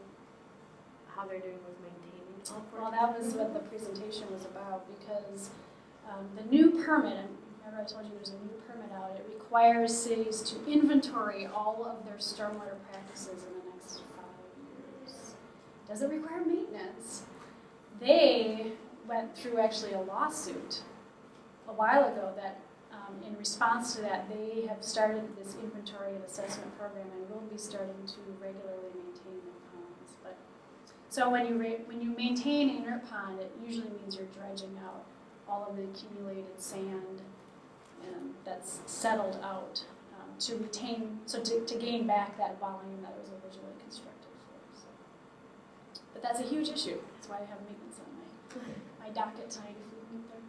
Speaker 5: how they're doing with maintaining all four?
Speaker 1: Well, that was what the presentation was about, because the new permit, and remember I told you there's a new permit out, it requires cities to inventory all of their stormwater practices in the next 5 years. Doesn't require maintenance. They went through actually a lawsuit a while ago that in response to that, they have started this inventory and assessment program and will be starting to regularly maintain their ponds. But so when you maintain a inert pond, it usually means you're dredging out all of the accumulated sand that's settled out to retain, so to gain back that volume that was originally constructed for. So. But that's a huge issue. That's why I have maintenance on my docket tonight if we meet there.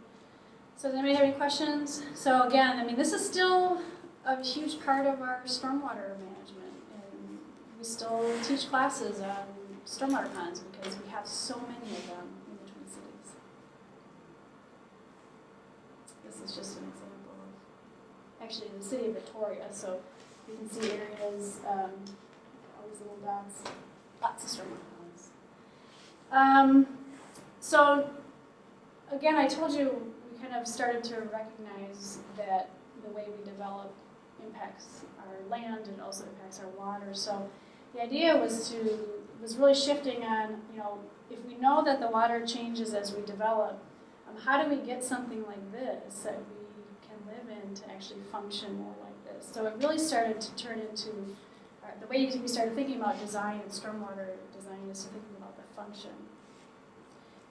Speaker 1: So does anybody have any questions? So again, I mean, this is still a huge part of our stormwater management, and we still teach classes on stormwater ponds because we have so many of them in the Twin Cities. This is just an example of, actually, the city of Victoria. So you can see areas, all these little dots, lots of stormwater ponds. So again, I told you we kind of started to recognize that the way we develop impacts our land and also impacts our water. So the idea was really shifting on, if we know that the water changes as we develop, how do we get something like this that we can live in to actually function more like this? So it really started to turn into, the way we started thinking about design and stormwater design is to thinking about the function.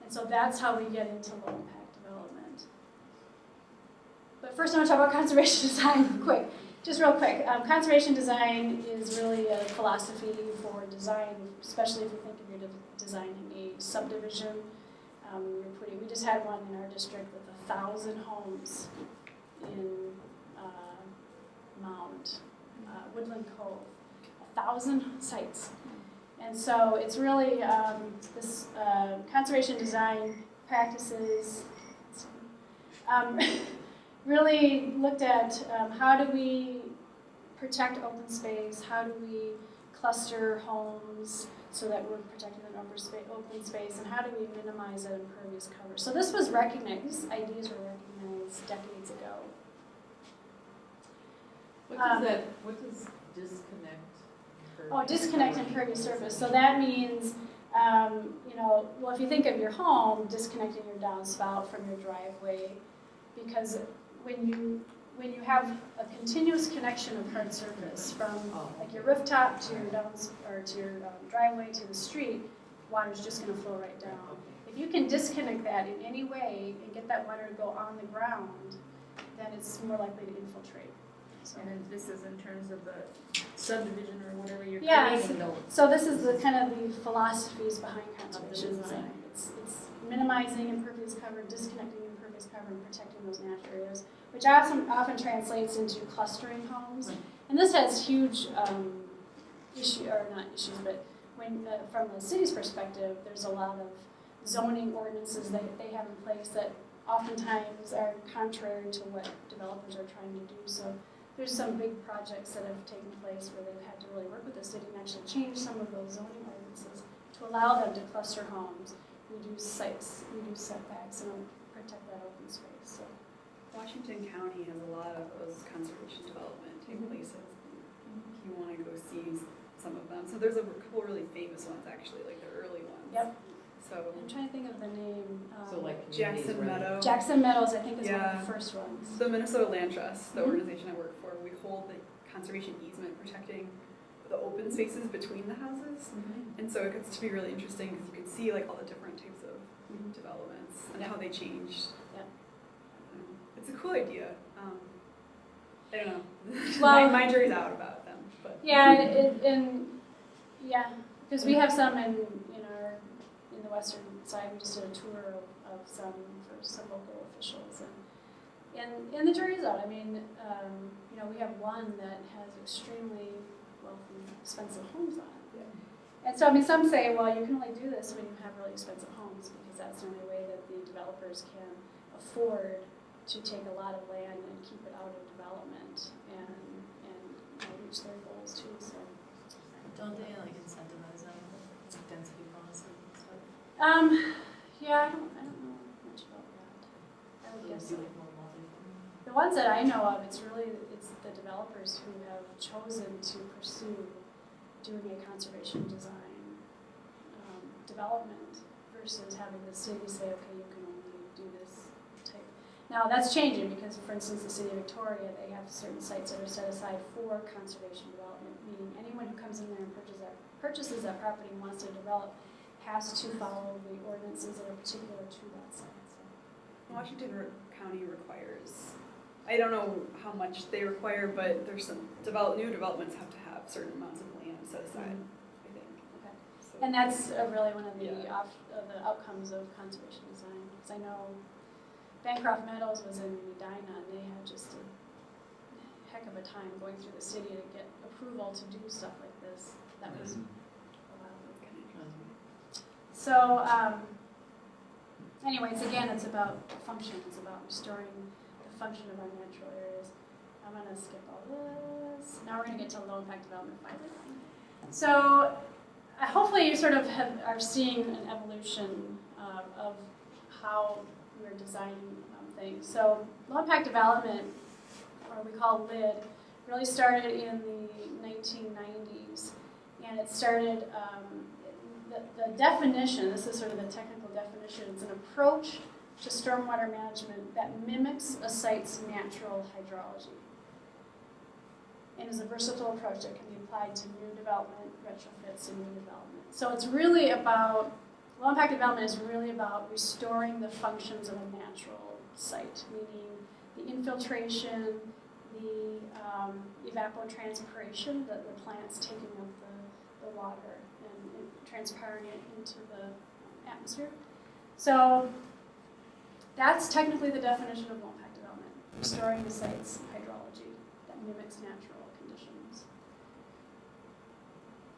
Speaker 1: And so that's how we get into low impact development. But first I want to talk about conservation design real quick. Conservation design is really a philosophy for design, especially if you think if you're designing a subdivision. We just had one in our district with 1,000 homes in Woodland Cove, 1,000 sites. And so it's really this conservation design practices really looked at how do we protect open space, how do we cluster homes so that we're protecting the open space, and how do we minimize that impervious cover. So this was recognized, these ideas were recognized decades ago.
Speaker 9: What does disconnect?
Speaker 1: Disconnect impervious surface. So that means, well, if you think of your home, disconnecting your downspout from your driveway, because when you have a continuous connection of hard surface from like your rooftop to your driveway to the street, water's just going to flow right down. If you can disconnect that in any way and get that water to go on the ground, then it's more likely to infiltrate. So.
Speaker 7: And then this is in terms of the subdivision or whatever you're
Speaker 1: Yeah,
Speaker 7: creating.
Speaker 1: so this is the kind of the philosophies behind conservation
Speaker 9: design.
Speaker 1: design. It's minimizing impervious cover, disconnecting impervious cover, and protecting those natural areas, which often translates into clustering homes.
Speaker 9: Right.
Speaker 1: And this has huge but when from the city's perspective, there's a lot of zoning ordinances that they have in place that oftentimes are contrary to what developers are trying to do. So there's some big projects that have taken place where they've had to really work with the city and actually change some of those zoning ordinances to allow them to cluster homes, reduce sites, reduce setbacks, and protect that open space. So.
Speaker 7: Washington County has a lot of those conservation development take places. If you want to go see some of them. So there's a couple really famous ones actually, like the early ones.
Speaker 1: Yep.
Speaker 7: So
Speaker 1: I'm trying to think of the name.
Speaker 9: So like communities
Speaker 7: Jackson
Speaker 9: where they-
Speaker 7: Meadow.
Speaker 1: Jackson Meadows, I think, is one
Speaker 7: Yeah.
Speaker 1: of the first ones.
Speaker 7: The Minnesota Land Trust, the
Speaker 1: Mhm.
Speaker 7: organization I work for, we hold the conservation easement protecting the open spaces between the houses. And so it gets to be really interesting because you can see like all the different types of developments and how they changed.
Speaker 1: Yep.
Speaker 7: It's a cool idea. I don't know.
Speaker 1: Well-
Speaker 7: my jury's out about them, but
Speaker 1: Yeah, because we have some in the western side. We just did a tour of some for some local officials, and the jury's out. I mean, we have one that has extremely wealthy, expensive homes on it.
Speaker 7: Yeah.
Speaker 1: And so, I mean, some say, well, you can only do this when you have really expensive homes because that's the only way that the developers can afford to take a lot of land and keep it out of development and reach their goals too. So,
Speaker 6: Don't they like incentivize them with density bonuses and stuff?
Speaker 1: yeah, I don't know much about that. I would guess so.
Speaker 6: Do like more multi-family?
Speaker 1: The ones that I know of, it's the developers who have chosen to pursue doing a conservation design development versus having the city say, okay, you can only do this type. Now that's changing because, for instance, the city of Victoria, they have certain sites that are set aside for conservation development, meaning anyone who comes in there and purchases that property and wants to develop has to follow the ordinances that are particular to that site. So.
Speaker 7: Washington County requires, I don't know how much they require, but there's some new developments have to have certain amounts of land set aside, I think.
Speaker 1: Okay.
Speaker 7: So,
Speaker 1: And that's really one of the,
Speaker 7: Yeah.
Speaker 1: the outcomes of conservation design. Because I know Bancroft Meadows was in Medina, and they had just a heck of a time going through the city to get approval to do stuff like this. That was a while ago. So, anyways, again, it's about function. It's about restoring the function of our natural areas. I'm going to skip all this. Now we're going to get to low impact development finally. So, hopefully you sort of are seeing an evolution of how we're designing things. So, low impact development, or we call LID, really started in the 1990s, and it started. The definition, this is sort of the technical definition, it's an approach to stormwater management that mimics a site's natural hydrology and is a versatile approach that can be applied to new development, retrofits, and new development. So it's really about, low impact development is really about restoring the functions of a natural site, meaning the infiltration, the evapotranspiration, the plants taking up the water and transpiring it into the atmosphere. So that's technically the definition of low impact development, restoring the site's hydrology that mimics natural conditions.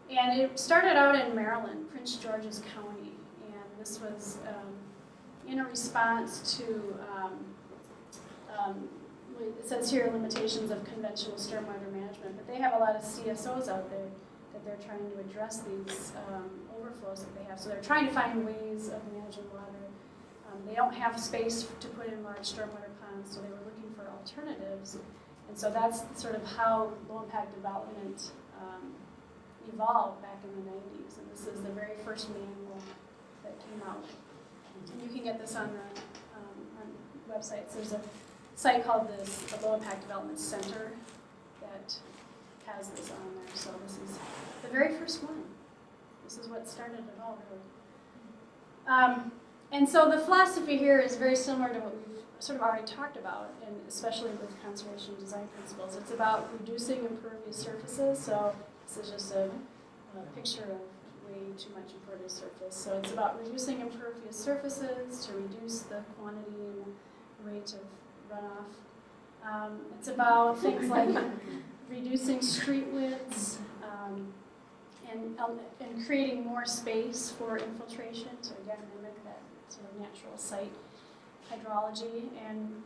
Speaker 1: And it started out in Maryland, Prince George's County, and this was in a response to, it says here limitations of conventional stormwater management, but they have a lot of CSOs out there that they're trying to address these overflows that they have. So they're trying to find ways of managing water. They don't have space to put in large stormwater ponds, so they were looking for alternatives. And so that's sort of how low impact development evolved back in the 90s. And this is the very first manual that came out. And you can get this on the websites. There's a site called the Low Impact Development Center that has this on there. So this is the very first one. This is what started it all, really. And so the philosophy here is very similar to what we've sort of already talked about, and especially with conservation design principles. It's about reducing impervious surfaces. So this is just a picture of way too much impervious surface. So it's about reducing impervious surfaces to reduce the quantity and rate of runoff. It's about things like reducing street widths and creating more space for infiltration to again mimic that sort of natural site hydrology. And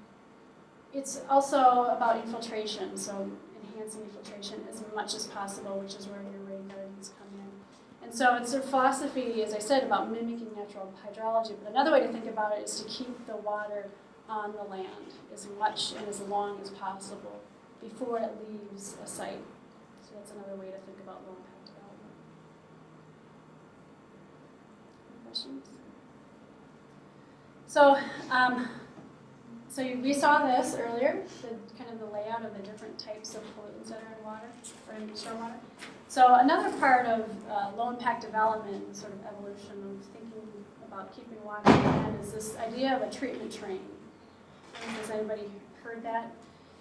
Speaker 1: it's also about infiltration, so enhancing infiltration as much as possible, which is where your rain gardens come in. And so it's a philosophy, as I said, about mimicking natural hydrology. But another way to think about it is to keep the water on the land as much and as long as possible before it leaves a site. So that's another way to think about low impact development. Any questions? So we saw this earlier, the kind of the layout of the different types of pollutants that are in water or in stormwater. So another part of low impact development, sort of evolution of thinking about keeping water on land, is this idea of a treatment train. Has anybody heard that?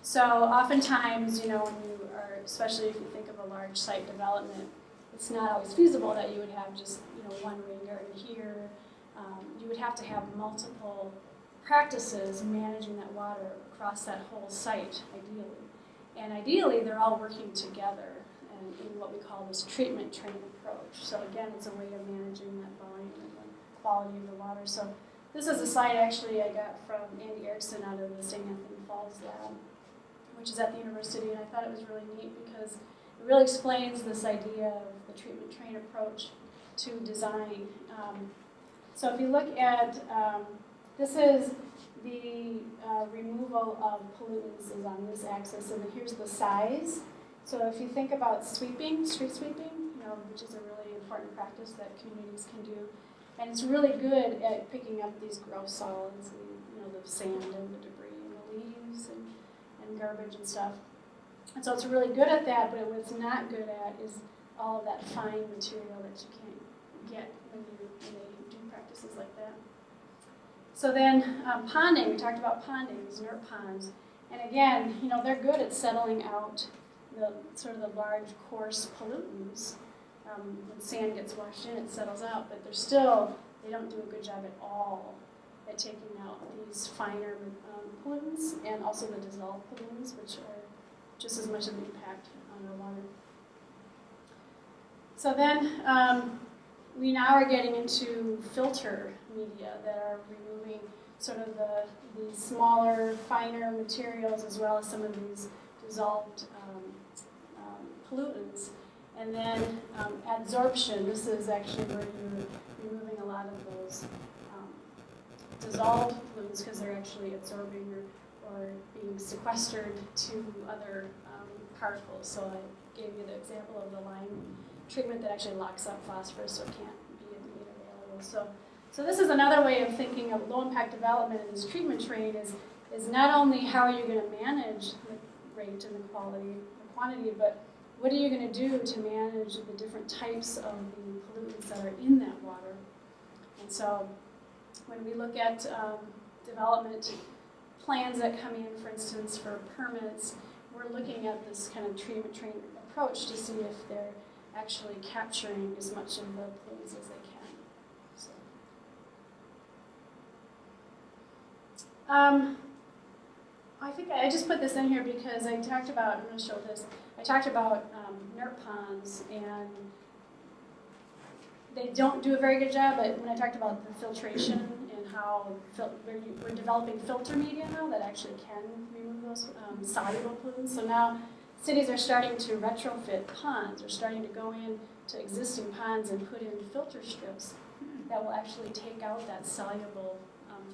Speaker 1: So oftentimes, when you are, especially if you think of a large site development, it's not always feasible that you would have just one rain garden here. You would have to have multiple practices managing that water across that whole site, ideally. And ideally, they're all working together in what we call this treatment train approach. So again, it's a way of managing that volume and the quality of the water. So this is a slide actually I got from Andy Erickson out of the St. Anthony Falls lab, which is at the university, and I thought it was really neat because it really explains this idea of the treatment train approach to design. So if you look at, this is the removal of pollutants is on this axis, and here's the size. So if you think about sweeping, street sweeping, which is a really important practice that communities can do, and it's really good at picking up these gross solids, and, the sand and the debris and the leaves and garbage and stuff. And so it's really good at that, but what it's not good at is all of that fine material that you can't get when they do practices like that. So then ponding, we talked about ponding, these NERP ponds. And again, they're good at settling out the sort of the large, coarse pollutants. When sand gets washed in, it settles out, but they don't do a good job at all at taking out these finer pollutants and also the dissolved pollutants, which are just as much of an impact on our water. So then we now are getting into filter media that are removing sort of the smaller, finer materials as well as some of these dissolved pollutants. And then adsorption, this is actually where you're removing a lot of those dissolved pollutants because they're actually absorbing or being sequestered to other particles. So I gave you the example of the lime treatment that actually locks up phosphorus so it can't be made available. So this is another way of thinking of low impact development in this treatment train is not only how are you going to manage the rate and the quality, the quantity, but what are you going to do to manage the different types of the pollutants that are in that water? And so when we look at development plans that come in, for instance, for permits, we're looking at this kind of treatment train approach to see if they're actually capturing as much of the pollutants as they can. So, I think I just put this in here because I talked about, I'm going to show this, I talked about NERP ponds, and they don't do a very good job, but when I talked about the filtration and how we're developing filter media now that actually can remove those soluble pollutants. So now cities are starting to retrofit ponds. They're starting to go into existing ponds and put in filter strips that will actually take out that soluble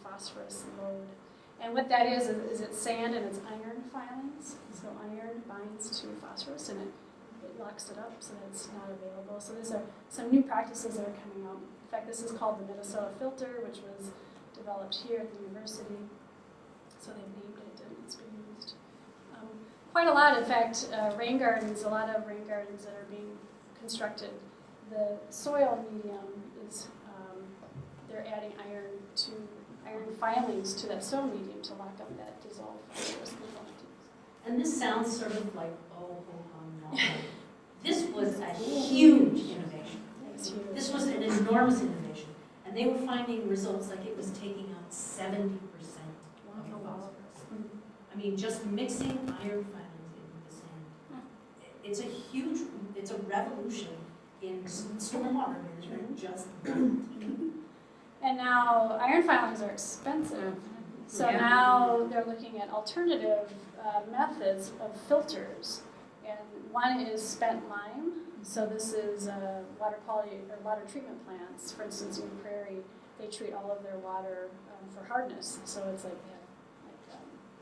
Speaker 1: phosphorus load. And what that is it's sand and it's iron filings. So iron binds to phosphorus and it locks it up so that it's not available. So these are some new practices that are coming out. In fact, this is called the Minnesota filter, which was developed here at the university. So they've named it and it's being used quite a lot. In fact, rain gardens, a lot of rain gardens that are being constructed, the soil medium is, they're adding iron filings to that soil medium to lock up that dissolved phosphorus component.
Speaker 3: And this sounds sort of like, oh, no. This was a huge innovation.
Speaker 1: It's huge.
Speaker 3: This was an enormous innovation. And they were finding results like it was taking out 70% of the phosphorus. I mean, just mixing iron filings into the sand. It's a revolution in stormwater management, just
Speaker 1: And now iron filings are expensive. So
Speaker 9: Yeah.
Speaker 1: now they're looking at alternative methods of filters. And one is spent lime. So this is water quality or water treatment plants. For instance, in Prairie, they treat all of their water for hardness. So it's like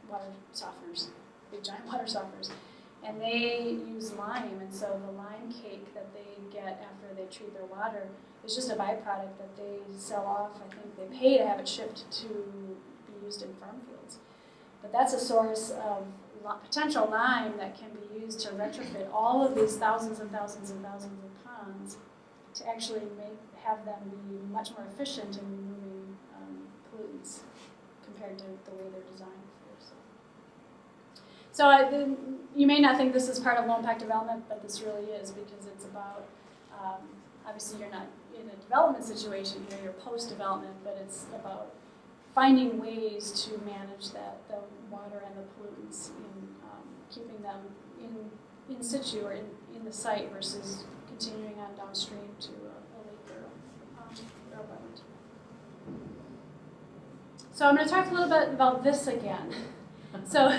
Speaker 1: water softeners, big giant water softeners. And they use lime, and so the lime cake that they get after they treat their water is just a byproduct that they sell off. I think they pay to have it shipped to be used in farm fields. But that's a source of potential lime that can be used to retrofit all of these thousands and thousands and thousands of ponds to actually have them be much more efficient in removing pollutants compared to the way they're designed for. So you may not think this is part of low impact development, but this really is, because it's about, obviously you're not in a development situation here, you're post-development, but it's about finding ways to manage the water and the pollutants in keeping them in situ or in the site versus continuing on downstream to a lake or a pond or a wetland. So I'm going to talk a little bit about this again. So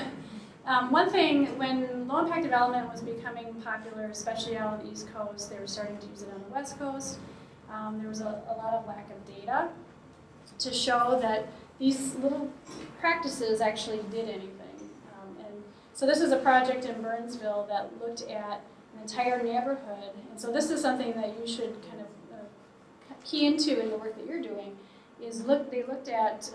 Speaker 1: one thing, when low impact development was becoming popular, especially out on the East Coast, they were starting to use it on the West Coast. There was a lot of lack of data to show that these little practices actually did anything. And so this is a project in Burnsville that looked at an entire neighborhood. And so this is something that you should kind of key into in the work that you're doing. They looked at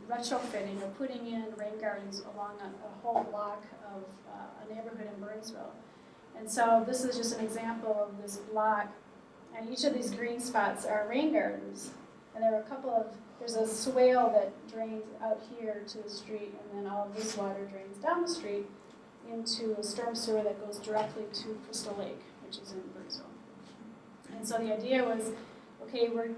Speaker 1: retrofitting or putting in rain gardens along a whole block of a neighborhood in Burnsville. And so this is just an example of this block. And each of these green spots are rain gardens. And there are there's a swale that drains out here to the street, and then all of this water drains down the street into a storm sewer that goes directly to Crystal Lake, which is in Burnsville. And so the idea was, okay, we're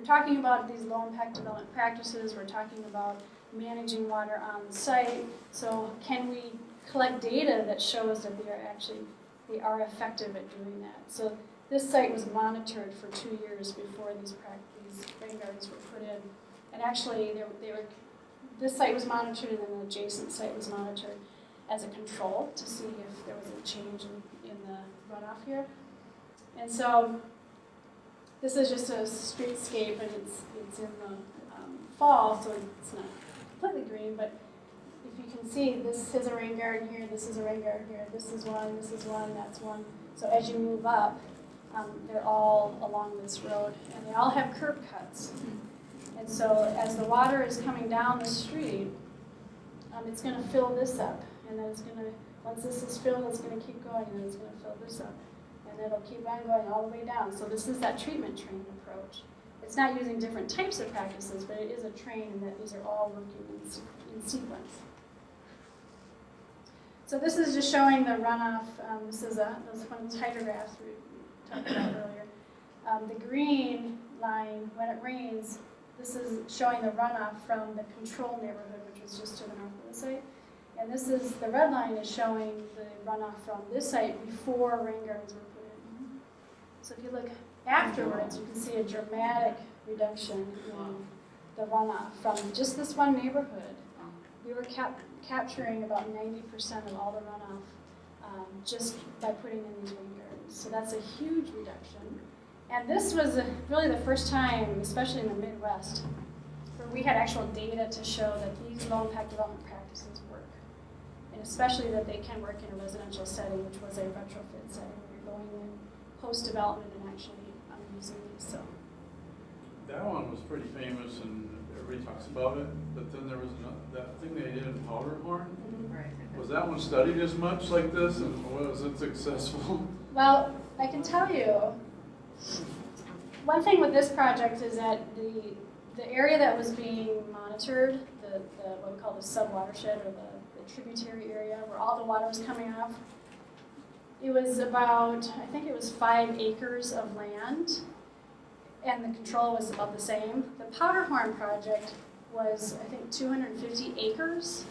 Speaker 1: talking about these low-impact development practices, we're talking about managing water on the site, so can we collect data that shows that they are effective at doing that? So this site was monitored for 2 years before these rain gardens were put in. And actually, this site was monitored, and then the adjacent site was monitored as a control to see if there was a change in the runoff here. And so this is just a streetscape, and it's in the fall, so it's not completely green, but if you can see, this is a rain garden here, this is a rain garden here, this is one, that's one. So as you move up, they're all along this road, and they all have curb cuts. And so as the water is coming down the street, it's going to fill this up, and then once this is filled, it's going to keep going, and then it's going to fill this up. And it'll keep on going all the way down. So this is that treatment train approach. It's not using different types of practices, but it is a train in that these are all working in sequence. So this is just showing the runoff. This is one of those hydrographs we talked about earlier. The green line, when it rains, this is showing the runoff from the control neighborhood, which was just to the north of the site. And the red line is showing the runoff from this site before rain gardens were put in. So if you look afterwards, you can see a dramatic reduction in the runoff from just this one neighborhood. We were capturing about 90% of all the runoff just by putting in these rain gardens. So that's a huge reduction. And this was really the first time, especially in the Midwest, where we had actual data to show that these low-impact development practices work. And especially that they can work in a residential setting, which was a retrofit setting, where you're going in post-development and actually using these. So
Speaker 8: That one was pretty famous, and everybody talks about it, but then there was that thing they did in Powderhorn.
Speaker 9: Right.
Speaker 8: Was that one studied as much like this, and was it successful?
Speaker 1: Well, I can tell you, one thing with this project is that the area that was being monitored, the what we call the sub-watershed or the tributary area where all the water was coming off, it was about, I think it was 5 acres of land, and the control was about the same. The Powderhorn project was, I think, 250 acres.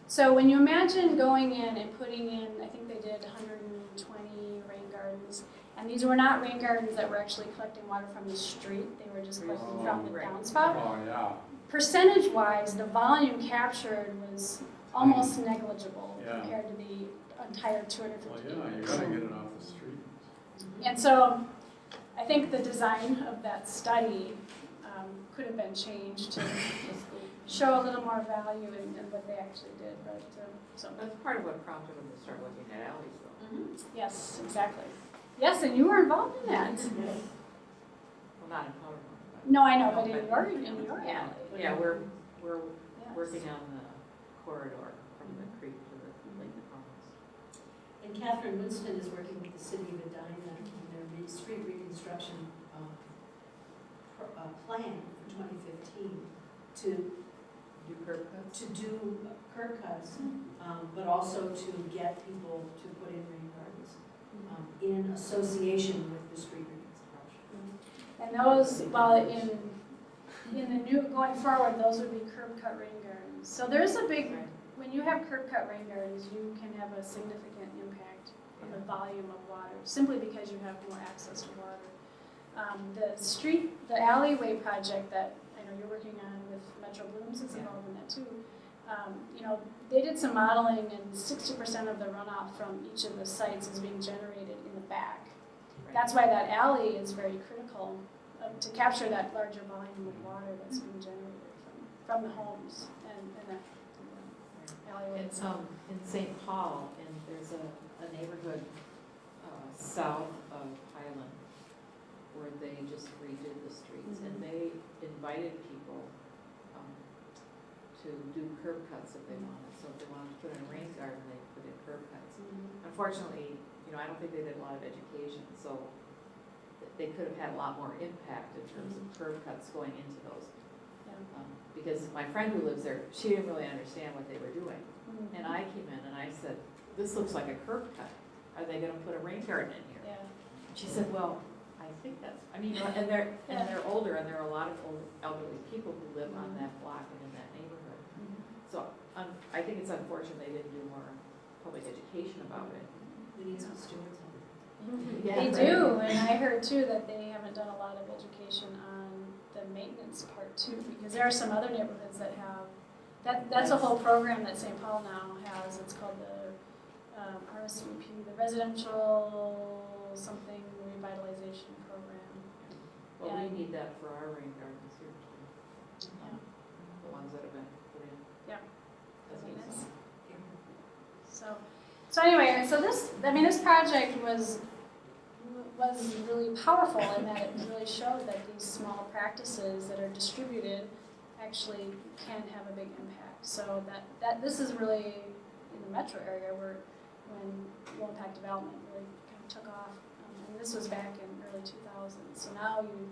Speaker 1: So when you imagine going in and putting in, I think they did 120 rain gardens, and these were not rain gardens that were actually collecting water from the street, they were just collecting from the downspout.
Speaker 8: Oh, yeah.
Speaker 1: Percentage-wise, the volume captured was almost negligible
Speaker 8: Yeah.
Speaker 1: compared to the entire 250
Speaker 8: Well,
Speaker 1: acres.
Speaker 8: yeah, you gotta get it off the street.
Speaker 1: And so I think the design of that study could have been changed to show a little more value in what they actually did. But so
Speaker 9: That's part of what prompted them to start looking at alleys though.
Speaker 1: yes, exactly. Yes, and you were involved in that.
Speaker 9: Well, not in Powderhorn, but.
Speaker 1: No, I know, but
Speaker 9: No,
Speaker 1: in your
Speaker 9: Yeah,
Speaker 1: alley.
Speaker 9: yeah, we're
Speaker 1: Yes.
Speaker 9: working on the corridor from the creek to the Lake Commons.
Speaker 3: And Catherine Winston is working with the city of Edina on their street reconstruction plan for 2015 to
Speaker 9: Do curb cuts?
Speaker 3: do curb cuts, but also to get people to put in rain gardens in association with the street reconstruction.
Speaker 1: And those, well, in the new, going forward, those would be curb cut rain gardens. So there's a big,
Speaker 9: Right.
Speaker 1: when you have curb cut rain gardens, you can have a significant impact on the volume of water, simply because you have more access to water. The alleyway project that I know you're working on with Metro Blooms is involved in that too. They did some modeling, and 60% of the runoff from each of the sites is being generated in the back. That's why that alley is very critical to capture that larger volume of water that's being generated from the homes and that alleyway.
Speaker 9: It's in St. Paul, and there's a neighborhood south of Highland where they just redid the streets, and they invited people to do curb cuts if they wanted. So if they wanted to put in a rain garden, they put in curb cuts. Unfortunately, I don't think they did a lot of education, so they could have had a lot more impact in terms of curb cuts going into those. Because my friend who lives there, she didn't really understand what they were doing. And I came in and I said, this looks like a curb cut. Are they gonna put a rain garden in here?
Speaker 1: Yeah.
Speaker 9: She said, well, I think that's, and they're older, and there are a lot of old elderly people who live on that block and in that neighborhood. So I think it's unfortunate they didn't do more public education about it.
Speaker 3: We need some stewards on it.
Speaker 9: Yeah,
Speaker 1: They
Speaker 9: right.
Speaker 1: do, and I heard too that they haven't done a lot of education on the maintenance part too, because there are some other neighborhoods that have, that's a whole program that St. Paul now has. It's called the RSVP, the Residential something Revitalization Program.
Speaker 9: Well,
Speaker 1: Yeah.
Speaker 9: we need that for our rain gardens here too.
Speaker 1: Yeah.
Speaker 9: The ones that have been put in.
Speaker 1: Yeah.
Speaker 9: That's
Speaker 1: Maintenance.
Speaker 9: awesome.
Speaker 1: So anyway, so this project was really powerful in that it really showed that these small practices that are distributed actually can have a big impact. So that this is really in the metro area where when low impact development really kind of took off. And this was back in early 2000s. So now you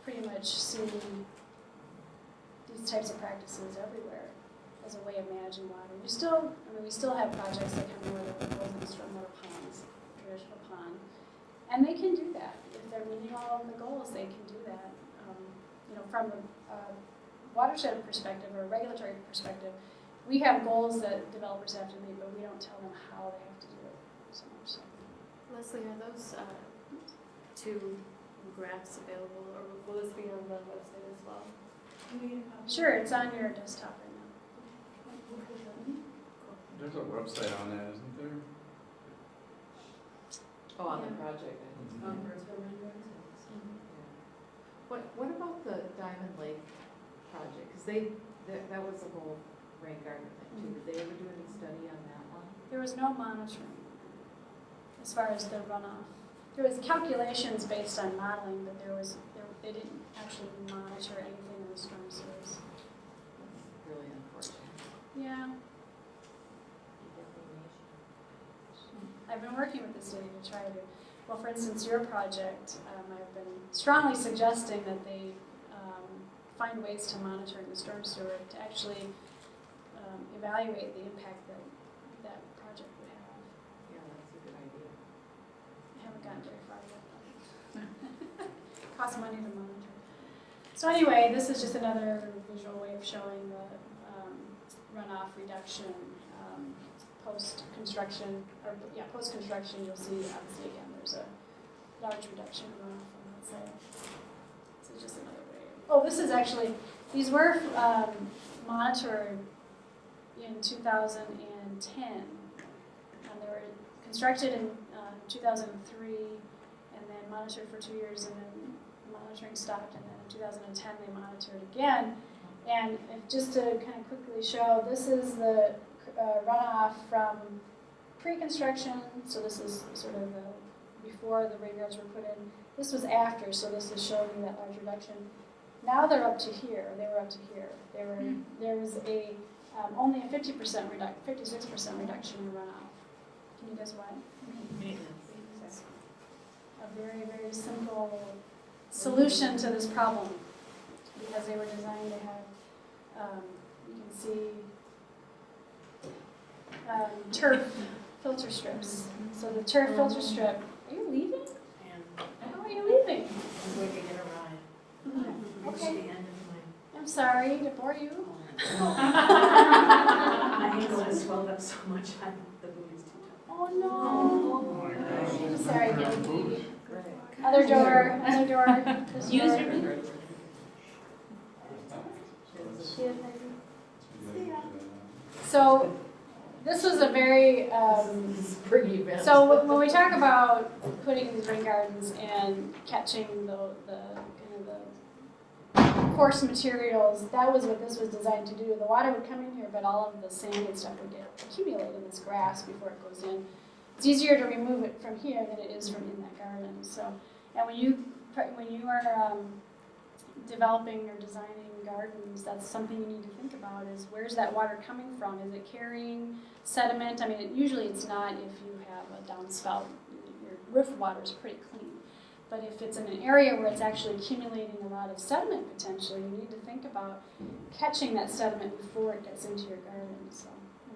Speaker 1: pretty much see these types of practices everywhere as a way of managing water. We still have projects that come where the golden stormwater ponds, traditional pond, and they can do that. If they're meeting all of the goals, they can do that. From a watershed perspective or a regulatory perspective, we have goals that developers have to meet, but we don't tell them how they have to do it so much. So.
Speaker 5: Leslie, are those two graphs available, or will this be on the website as well?
Speaker 1: Sure, it's on your desktop right now.
Speaker 8: There's a website on that, isn't there?
Speaker 9: Oh, on the
Speaker 1: Yeah.
Speaker 9: project, I think.
Speaker 3: On Birdsville rain gardens.
Speaker 9: What about the Diamond Lake project? Because that was the whole rain garden thing too. Did they ever do any study on that one?
Speaker 1: There was no monitoring as far as the runoff. There was calculations based on modeling, but they didn't actually monitor anything in the storm sewers.
Speaker 9: That's really unfortunate.
Speaker 1: Yeah, I've been working with the city to try to, well, for instance, your project, I've been strongly suggesting that they find ways to monitor the storm sewer to actually evaluate the impact that that project would have.
Speaker 9: Yeah, that's a good idea.
Speaker 1: I haven't gotten very far yet. Costs money to monitor. So anyway, this is just another visual way of showing the runoff reduction post-construction, or yeah, post-construction, you'll see obviously again there's a large reduction in runoff on that side. This is just another way. Oh, this is actually, these were monitored in 2010. They were constructed in 2003 and then monitored for 2 years, and then monitoring stopped, and then in 2010 they monitored again. And just to kind of quickly show, this is the runoff from pre-construction, so this is sort of the, before the rain guards were put in. This was after, so this is showing you that large reduction. Now they're up to here. They were up to here. There was a only a 50% reduction, 56% reduction in runoff. Can you guess why?
Speaker 9: Maintenance.
Speaker 1: A very, very simple solution to this problem, because they were designed to have, you can see turf filter strips. So the turf filter strip, are you leaving?
Speaker 3: And
Speaker 1: How are you leaving?
Speaker 3: I'm going to get a ride. Reach the
Speaker 1: Okay.
Speaker 3: end of
Speaker 1: I'm sorry to bore you.
Speaker 3: my. My ankle has swelled up so much, the boot is too tough.
Speaker 1: Oh no.
Speaker 8: my gosh.
Speaker 1: I'm sorry, Gabby.
Speaker 3: Great.
Speaker 1: Other door, other door. This
Speaker 3: Use
Speaker 1: door.
Speaker 3: your
Speaker 1: So this was a very
Speaker 9: Spring event.
Speaker 1: so when we talk about putting these rain gardens and catching the kind of the coarse materials, that was what this was designed to do. The water would come in here, but all of the sand and stuff would get accumulated in this grass before it goes in. It's easier to remove it from here than it is from in that garden. So, and when you are developing or designing gardens, that's something you need to think about: is where's that water coming from? Is it carrying sediment? I mean, usually it's not if you have a downspout. Your roof water is pretty clean. But if it's in an area where it's actually accumulating a lot of sediment potentially, you need to think about catching that sediment before it gets into your garden. So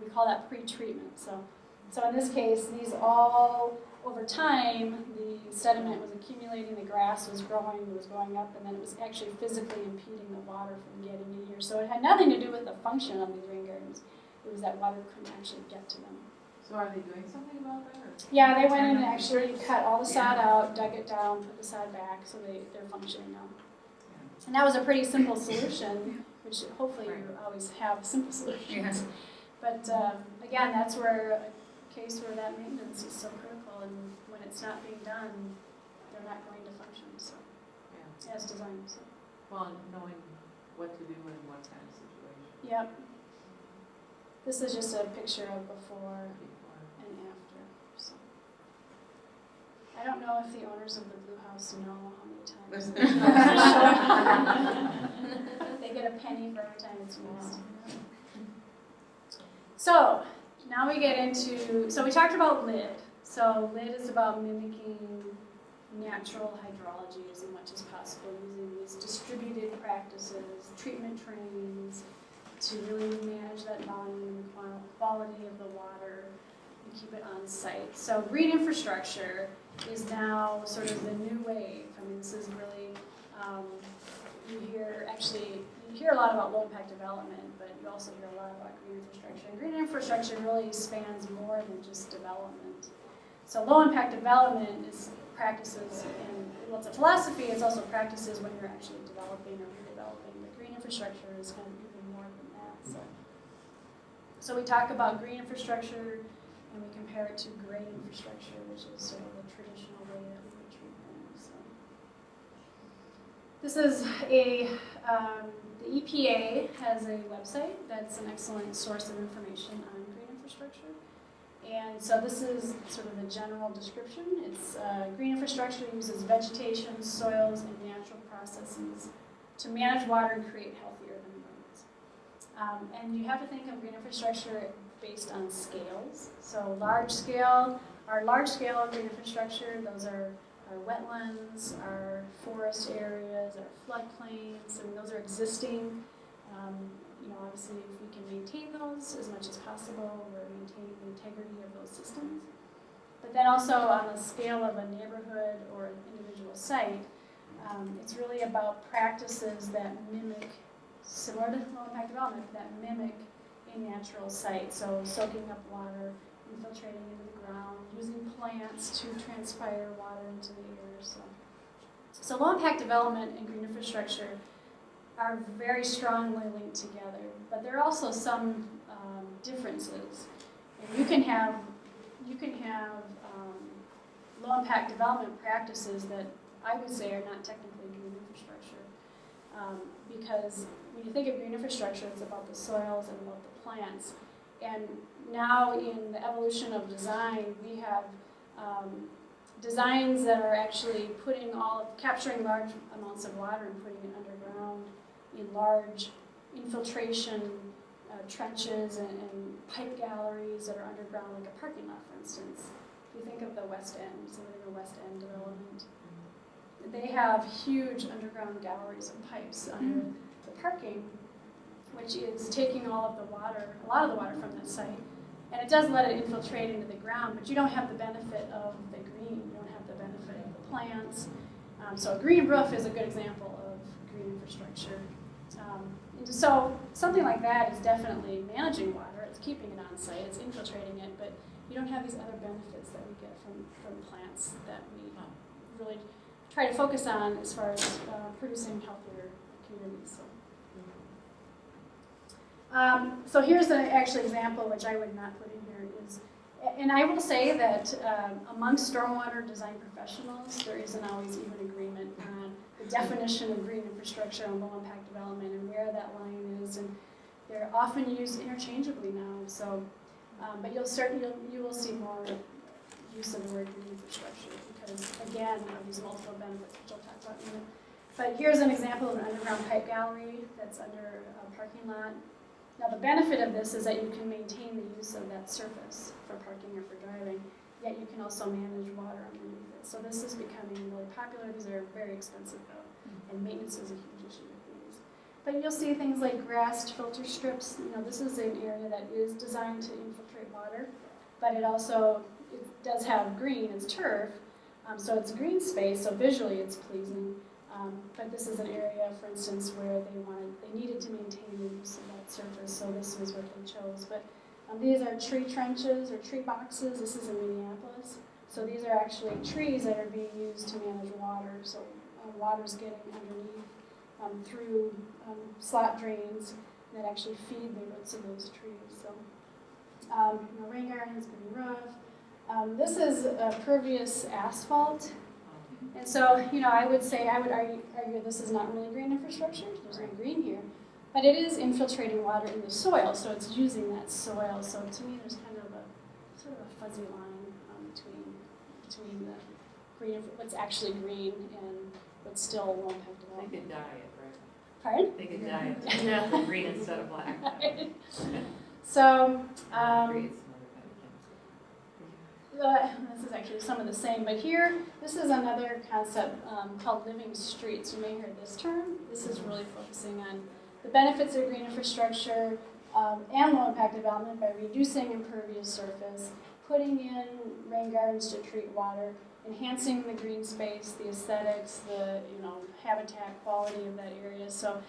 Speaker 1: we call that pre-treatment. So in this case, these all, over time, the sediment was accumulating, the grass was growing, it was going up, and then it was actually physically impeding the water from getting in here. So it had nothing to do with the function of these rain gardens. It was that water couldn't actually get to them.
Speaker 9: So are they doing something about that? Or?
Speaker 1: Yeah, they went in and actually cut all the sod out, dug it down, put the sod back, so they're functioning now. And that was a pretty simple solution, which hopefully you always have simple solutions. But again, that's where a case where that maintenance is so critical, and when it's not being done, they're not going to function. So
Speaker 9: Yeah.
Speaker 1: as designed. So.
Speaker 9: Well, knowing what to do in what kind of situation.
Speaker 1: Yep. This is just a picture of before
Speaker 9: Before.
Speaker 1: and after. So I don't know if the owners of the Blue House know how many times they get a penny for every time it's used. So now we get into, so we talked about lid. So lid is about mimicking natural hydrology as much as possible, using these distributed practices, treatment trains, to really manage that volume and quality of the water and keep it on site. So green infrastructure is now sort of the new wave. I mean, this is really, you hear a lot about low impact development, but you also hear a lot about green infrastructure. And green infrastructure really spans more than just development. So low impact development is practices, and well, it's a philosophy, it's also practices when you're actually developing or redeveloping. But green infrastructure is kind of even more than that. So we talk about green infrastructure and we compare it to gray infrastructure, which is sort of the traditional way that we would treat things. So this is the EPA has a website that's an excellent source of information on green infrastructure. And so this is sort of the general description. It's green infrastructure uses vegetation, soils, and natural processes to manage water and create healthier environments. And you have to think of green infrastructure based on scales. So large scale green infrastructure, those are our wetlands, our forest areas, our floodplains. I mean, those are existing. Obviously, if we can maintain those as much as possible, we're maintaining the integrity of those systems. But then also on the scale of a neighborhood or an individual site, it's really about practices that mimic, similar to low-impact development, that mimic a natural site. So soaking up water, infiltrating into the ground, using plants to transpire water into the air. So low-impact development and green infrastructure are very strongly linked together, but there are also some differences. And you can have low-impact development practices that I would say are not technically green infrastructure, because when you think of green infrastructure, it's about the soils and about the plants. And now in the evolution of design, we have designs that are actually capturing large amounts of water and putting it underground in large infiltration trenches and pipe galleries that are underground, like a parking lot, for instance. If you think of the West End, some of the West End development, they have huge underground galleries and pipes under the parking, which is taking all of the water, a lot of the water from that site, and it does let it infiltrate into the ground, but you don't have the benefit of the green, you don't have the benefit of the plants. So a green roof is a good example of green infrastructure. And so something like that is definitely managing water, it's keeping it on site, it's infiltrating it, but you don't have these other benefits that we get from plants that we really try to focus on as far as producing healthier communities. So here's an actual example, which I would not put in here, and I will say that amongst stormwater design professionals, there isn't always even agreement on the definition of green infrastructure and low impact development and where that line is, and they're often used interchangeably now. So, but you will see more use of the word green infrastructure because, again, of these multiple benefits, which I'll talk about in a minute. But here's an example of an underground pipe gallery that's under a parking lot. Now the benefit of this is that you can maintain the use of that surface for parking or for driving, yet you can also manage water underneath it. So this is becoming really popular. These are very expensive though, and maintenance is a huge issue with these. But you'll see things like grassed filter strips. This is an area that is designed to infiltrate water, but it does have green, it's turf, so it's green space, so visually it's pleasing. But this is an area, for instance, where they needed to maintain the use of that surface, so this was what they chose. But these are tree trenches or tree boxes. This is in Minneapolis. So these are actually trees that are being used to manage water. So water's getting underneath through slot drains that actually feed the roots of those trees. So rain gardens, green roof. This is pervious asphalt. And so, I would argue this is not really green infrastructure. There's no green here. But it is infiltrating water in the soil, so it's using that soil. So to me, there's kind of a sort of a fuzzy line between the green, what's actually green and what's still low-impact development.
Speaker 9: They could dye it, right?
Speaker 1: Pardon?
Speaker 9: They could dye it. Yeah, green instead of black.
Speaker 1: So,
Speaker 9: Creates
Speaker 1: this is actually some of the same, but here, this is another concept called living streets. You may hear this term. This is really focusing on the benefits of green infrastructure and low-impact development by reducing impervious surface, putting in rain gardens to treat water, enhancing the green space, the aesthetics, the habitat quality of that area. So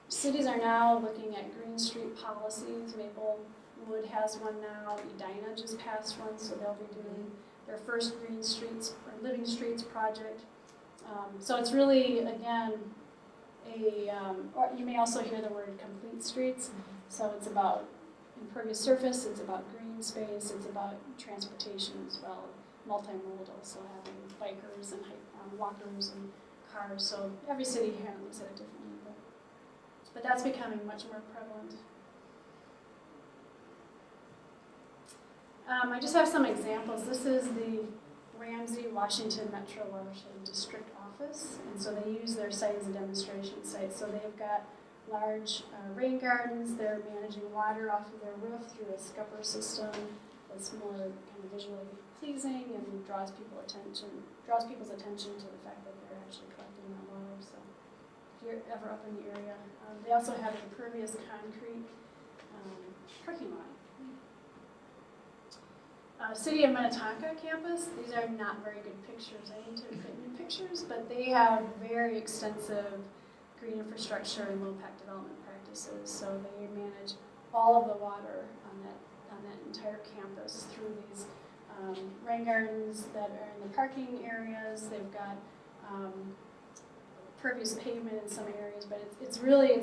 Speaker 1: cities are now looking at green street policies. Maplewood has one now. Edina just passed one, so they'll be doing their first green streets or living streets project. So it's really, again, or you may also hear the word complete streets. So it's about impervious surface, it's about green space, it's about transportation as well, multimodal, so having bikers and walkers and cars. So every city here looks at it differently, but that's becoming much more prevalent. I just have some examples. This is the Ramsey, Washington Metro Watershed District Office, and so they use their site as a demonstration site. So they've got large rain gardens. They're managing water off of their roof through a scupper system that's more kind of visually pleasing and draws people's attention to the fact that they're actually collecting that water. So if you're ever up in the area, they also have an impervious concrete parking lot. City of Minnetonka campus, these are not very good pictures. I need to get new pictures, but they have very extensive green infrastructure and low-impact development practices. So they manage all of the water on that entire campus through these rain gardens that are in the parking areas. They've got pervious pavement in some areas, but it's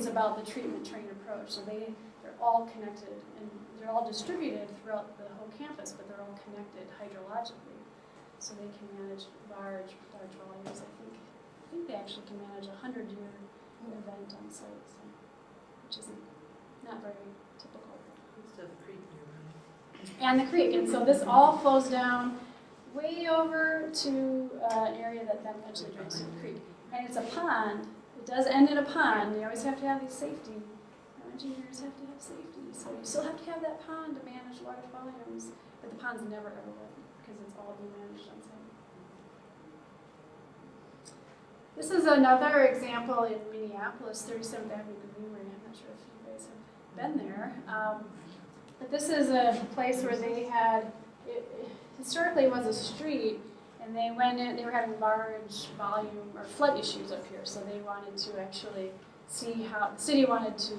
Speaker 1: about the treatment train approach. So they're all connected and they're all distributed throughout the whole campus, but they're all connected hydrologically. So they can manage large volumes. I think they actually can manage a 100-year event on site, so, which is not very typical.
Speaker 4: Instead of creek nearby.
Speaker 1: And the creek, and so this all flows down way over to an area that then eventually drains to the creek. And it's a pond. It does end in a pond. You always have to have these safety. Engineers have to have safety, so you still have to have that pond to manage large volumes. But the pond's never ever wet because it's all being managed on site. This is another example in Minneapolis, 37th Avenue Greenway. I'm not sure if you guys have been there. But this is a place where they had, historically it was a street, and they went in, they were having large volume or flood issues up here, so they wanted to actually see how, the city wanted to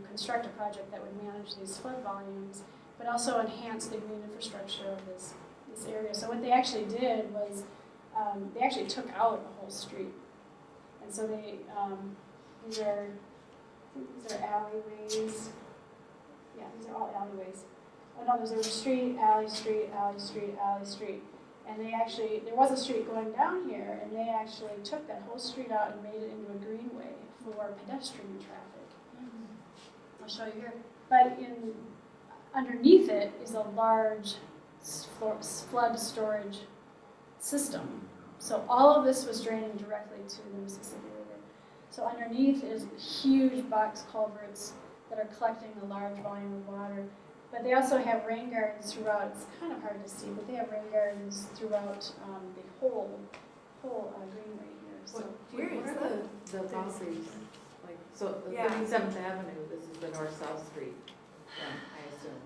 Speaker 1: construct a project that would manage these flood volumes, but also enhance the green infrastructure of this area. So what they actually did was, they actually took out a whole street. And so they, these are alleyways. Yeah, these are all alleyways. Oh no, there's a street, alley, street, alley, street, alley, street. And they actually, there was a street going down here, and they actually took that whole street out and made it into a greenway for pedestrian traffic. I'll show you here. But underneath it is a large flood storage system. So all of this was draining directly to the Mississippi River. So underneath is huge box culverts that are collecting a large volume of water. But they also have rain gardens throughout. It's kind of hard to see, but they have rain gardens throughout the whole greenway here. So
Speaker 9: Where is the boundaries? Like, so the 37th Avenue, this is the north-south street, I assume.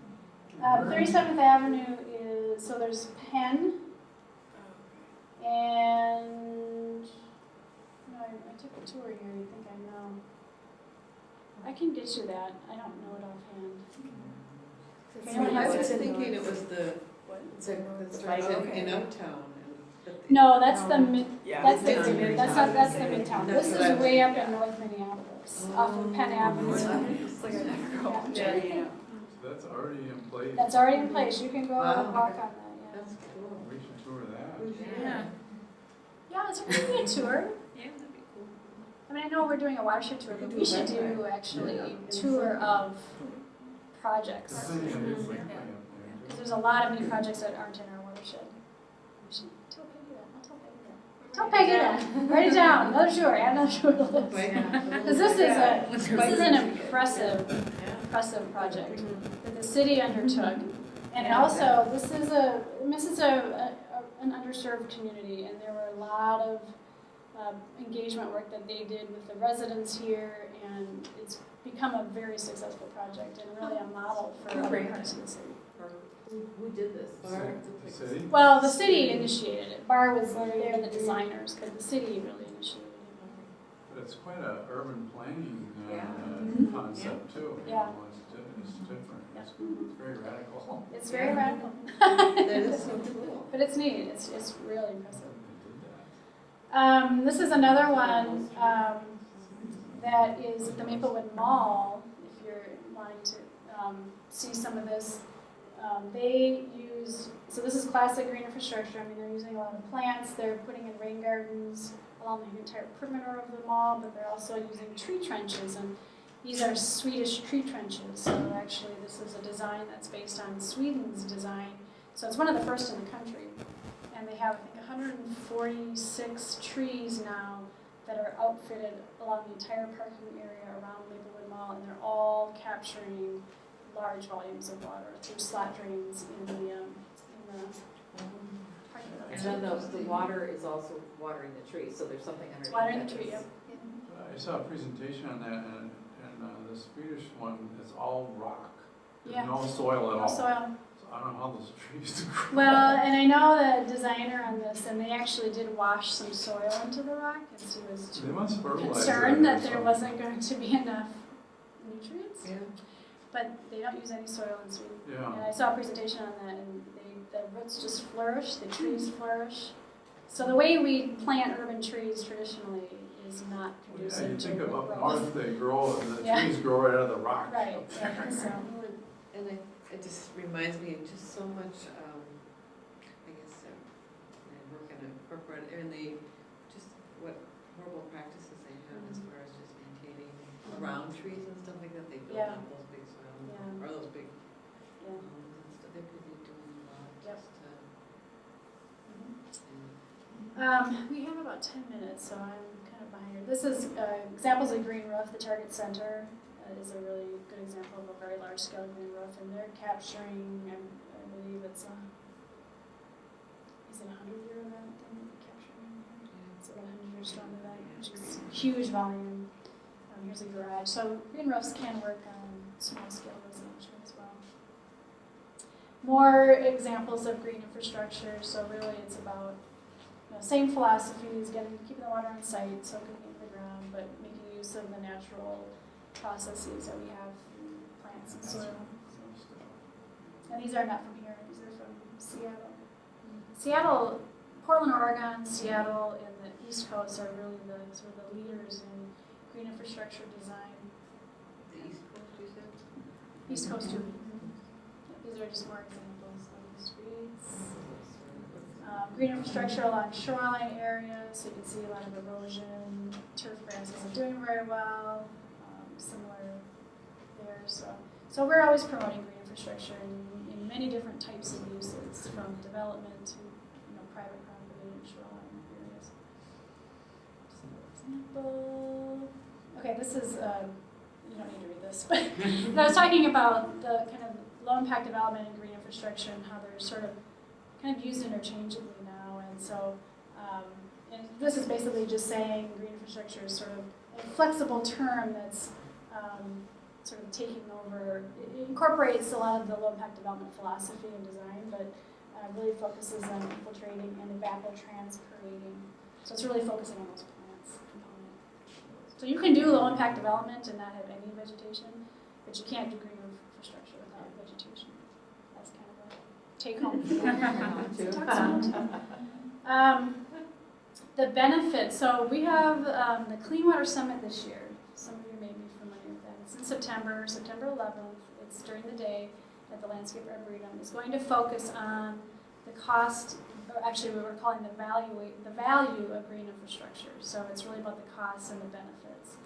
Speaker 1: 37th Avenue is, so there's Penn, and, no, I took a tour here, you think I know. I can get you that, I don't know it offhand.
Speaker 2: I was thinking it was the,
Speaker 9: It's a,
Speaker 2: in Uptown.
Speaker 1: No, that's the mid,
Speaker 7: Yeah.
Speaker 1: that's the Midtown. This is way up in North Minneapolis, off of Penn Avenue.
Speaker 7: It's like I never go
Speaker 1: Yeah.
Speaker 8: That's already in place.
Speaker 1: That's already in place, you can go
Speaker 2: Wow.
Speaker 1: and walk on that, yeah.
Speaker 2: That's cool.
Speaker 8: We should tour that.
Speaker 9: yeah.
Speaker 1: Yeah, it's a pretty good tour.
Speaker 5: Yeah, that'd be cool.
Speaker 1: I mean, I know we're doing a watershed tour, but we should do actually a tour of projects.
Speaker 8: The city and it's like,
Speaker 1: Because there's a lot of new projects that aren't in our watershed. We should tell Peggy that. I'll tell Peggy that. Tell Peggy that. Write it down. Another tour. Add another tour to the list. Because this is an impressive project that the city undertook, and also this is an underserved community, and there were a lot of engagement work that they did with the residents here, and it's become a very successful project and really a model for other parts of the city.
Speaker 9: Who did this?
Speaker 8: The city?
Speaker 1: Well, the city initiated it. Bar was there, the designers, but the city really initiated it.
Speaker 8: But it's quite a urban planning concept too. You
Speaker 1: Yeah.
Speaker 8: know, It's different. It's very radical.
Speaker 1: It's very radical.
Speaker 2: That is so cool.
Speaker 1: But it's neat. It's really impressive.
Speaker 8: They did that.
Speaker 1: This is another one that is at the Maplewood Mall. If you're wanting to see some of this, they use, so this is classic green infrastructure. I mean, they're using a lot of plants. They're putting in rain gardens along the entire perimeter of the mall, but they're also using tree trenches. And these are Swedish tree trenches. So actually, this is a design that's based on Sweden's design. So it's one of the first in the country. And they have, I think, 146 trees now that are outfitted along the entire parking area around Maplewood Mall, and they're all capturing large volumes of water through slot drains in the
Speaker 9: And then the water is also watering the trees, so there's something underneath.
Speaker 1: Watering the
Speaker 9: that
Speaker 1: tree,
Speaker 9: is-
Speaker 1: yep.
Speaker 8: I saw a presentation on that, and the Swedish one is all rock.
Speaker 1: Yeah.
Speaker 8: There's no soil at
Speaker 1: No
Speaker 8: all.
Speaker 1: soil.
Speaker 8: So I don't know how those trees grow.
Speaker 1: Well, and I know the designer on this, and they actually did wash some soil into the rock, and she was
Speaker 8: They must fertilize
Speaker 1: concerned that
Speaker 8: or
Speaker 1: there
Speaker 8: something.
Speaker 1: wasn't going to be enough nutrients.
Speaker 2: Yeah.
Speaker 1: But they don't use any soil in Sweden. And
Speaker 8: Yeah.
Speaker 1: I saw a presentation on that, and the roots just flourish, the trees flourish. So the way we plant urban trees traditionally is not
Speaker 8: Yeah,
Speaker 1: conducive
Speaker 8: you
Speaker 1: to
Speaker 8: think
Speaker 1: root
Speaker 8: of up
Speaker 1: growth.
Speaker 8: north, they grow, and the
Speaker 1: Yeah.
Speaker 8: trees grow right out of the rock.
Speaker 1: Right, yeah, so,
Speaker 2: And it just reminds me of just so much, I guess, I work in a corporate, and what horrible practices they have as far as just maintaining around trees and stuff like that. They build
Speaker 1: Yeah.
Speaker 2: up those big soil,
Speaker 1: Yeah.
Speaker 2: or those big
Speaker 1: yeah.
Speaker 2: homes and stuff. They could be doing a lot
Speaker 1: Yep.
Speaker 2: just to,
Speaker 1: We have about 10 minutes, so I'm kind of behind here. This is examples of green roof. The Target Center is a really good example of a very large-scale green roof, and they're capturing, I believe it's is it a 100-year event thing that they're capturing? It's about a 100-year storm event, which is huge volume. Here's a garage. So green roofs can work on small-scale residential as well. More examples of green infrastructure. So really, it's about same philosophies, keeping the water on site, soaking it into the ground, but making use of the natural processes that we have in plants and soil. And these are not from here; these are from Seattle. Seattle, Portland, Oregon, Seattle, and the East Coast are really the sort of the leaders in green infrastructure design.
Speaker 2: the East Coast, you said?
Speaker 1: East Coast too. Yeah, these are just more examples of the streets. Green infrastructure along shoreline areas, so you can see a lot of erosion. Turf grass isn't doing very well. Similar there. So we're always promoting green infrastructure in many different types of uses, from development to private property and shoreline areas. So, example. Okay, this is you don't need to read this, but I was talking about the kind of low impact development and green infrastructure and how they're sort of kind of used interchangeably now, and so and this is basically just saying green infrastructure is sort of a flexible term that's sort of taking over. It incorporates a lot of the low impact development philosophy and design, but really focuses on infiltrating and evapotranspirating. So it's really focusing on those plants component. So you can do low impact development and not have any vegetation, but you can't do green infrastructure without vegetation. That's kind of a take home for that. The benefits. So we have the Clean Water Summit this year. Some of you may be familiar with that. It's in September 11th. It's during the day at the Landscape Arboretum. It's going to focus on the cost, or actually we were calling the value of green infrastructure. So it's really about the costs and the benefits.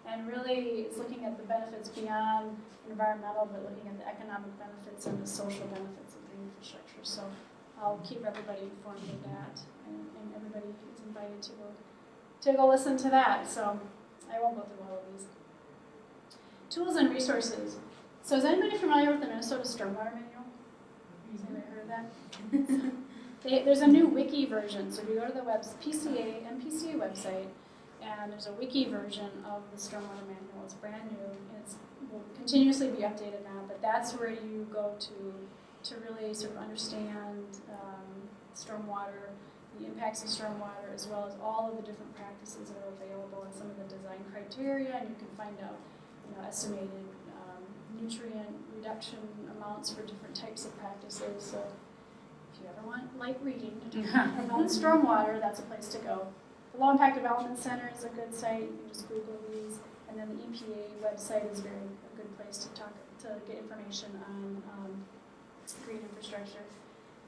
Speaker 1: And really it's looking at the benefits beyond environmental, but looking at the economic benefits and the social benefits of green infrastructure. So I'll keep everybody informed of that, and everybody is invited to go listen to that. So I won't go through all of these. Tools and resources. So is anybody familiar with the Minnesota Stormwater Manual? Has anybody heard of that? There's a new wiki version. So if you go to the MPCA website, and there's a wiki version of the Stormwater Manual. It's brand new, and it will continuously be updated now, but that's where you go to really sort of understand stormwater, the impacts of stormwater, as well as all of the different practices that are available and some of the design criteria, and you can find out estimated nutrient reduction amounts for different types of practices. So if you ever want light reading about stormwater, that's a place to go. The Low Impact Development Center is a good site. You can just Google these. And then the EPA website is a good place to get information on green infrastructure.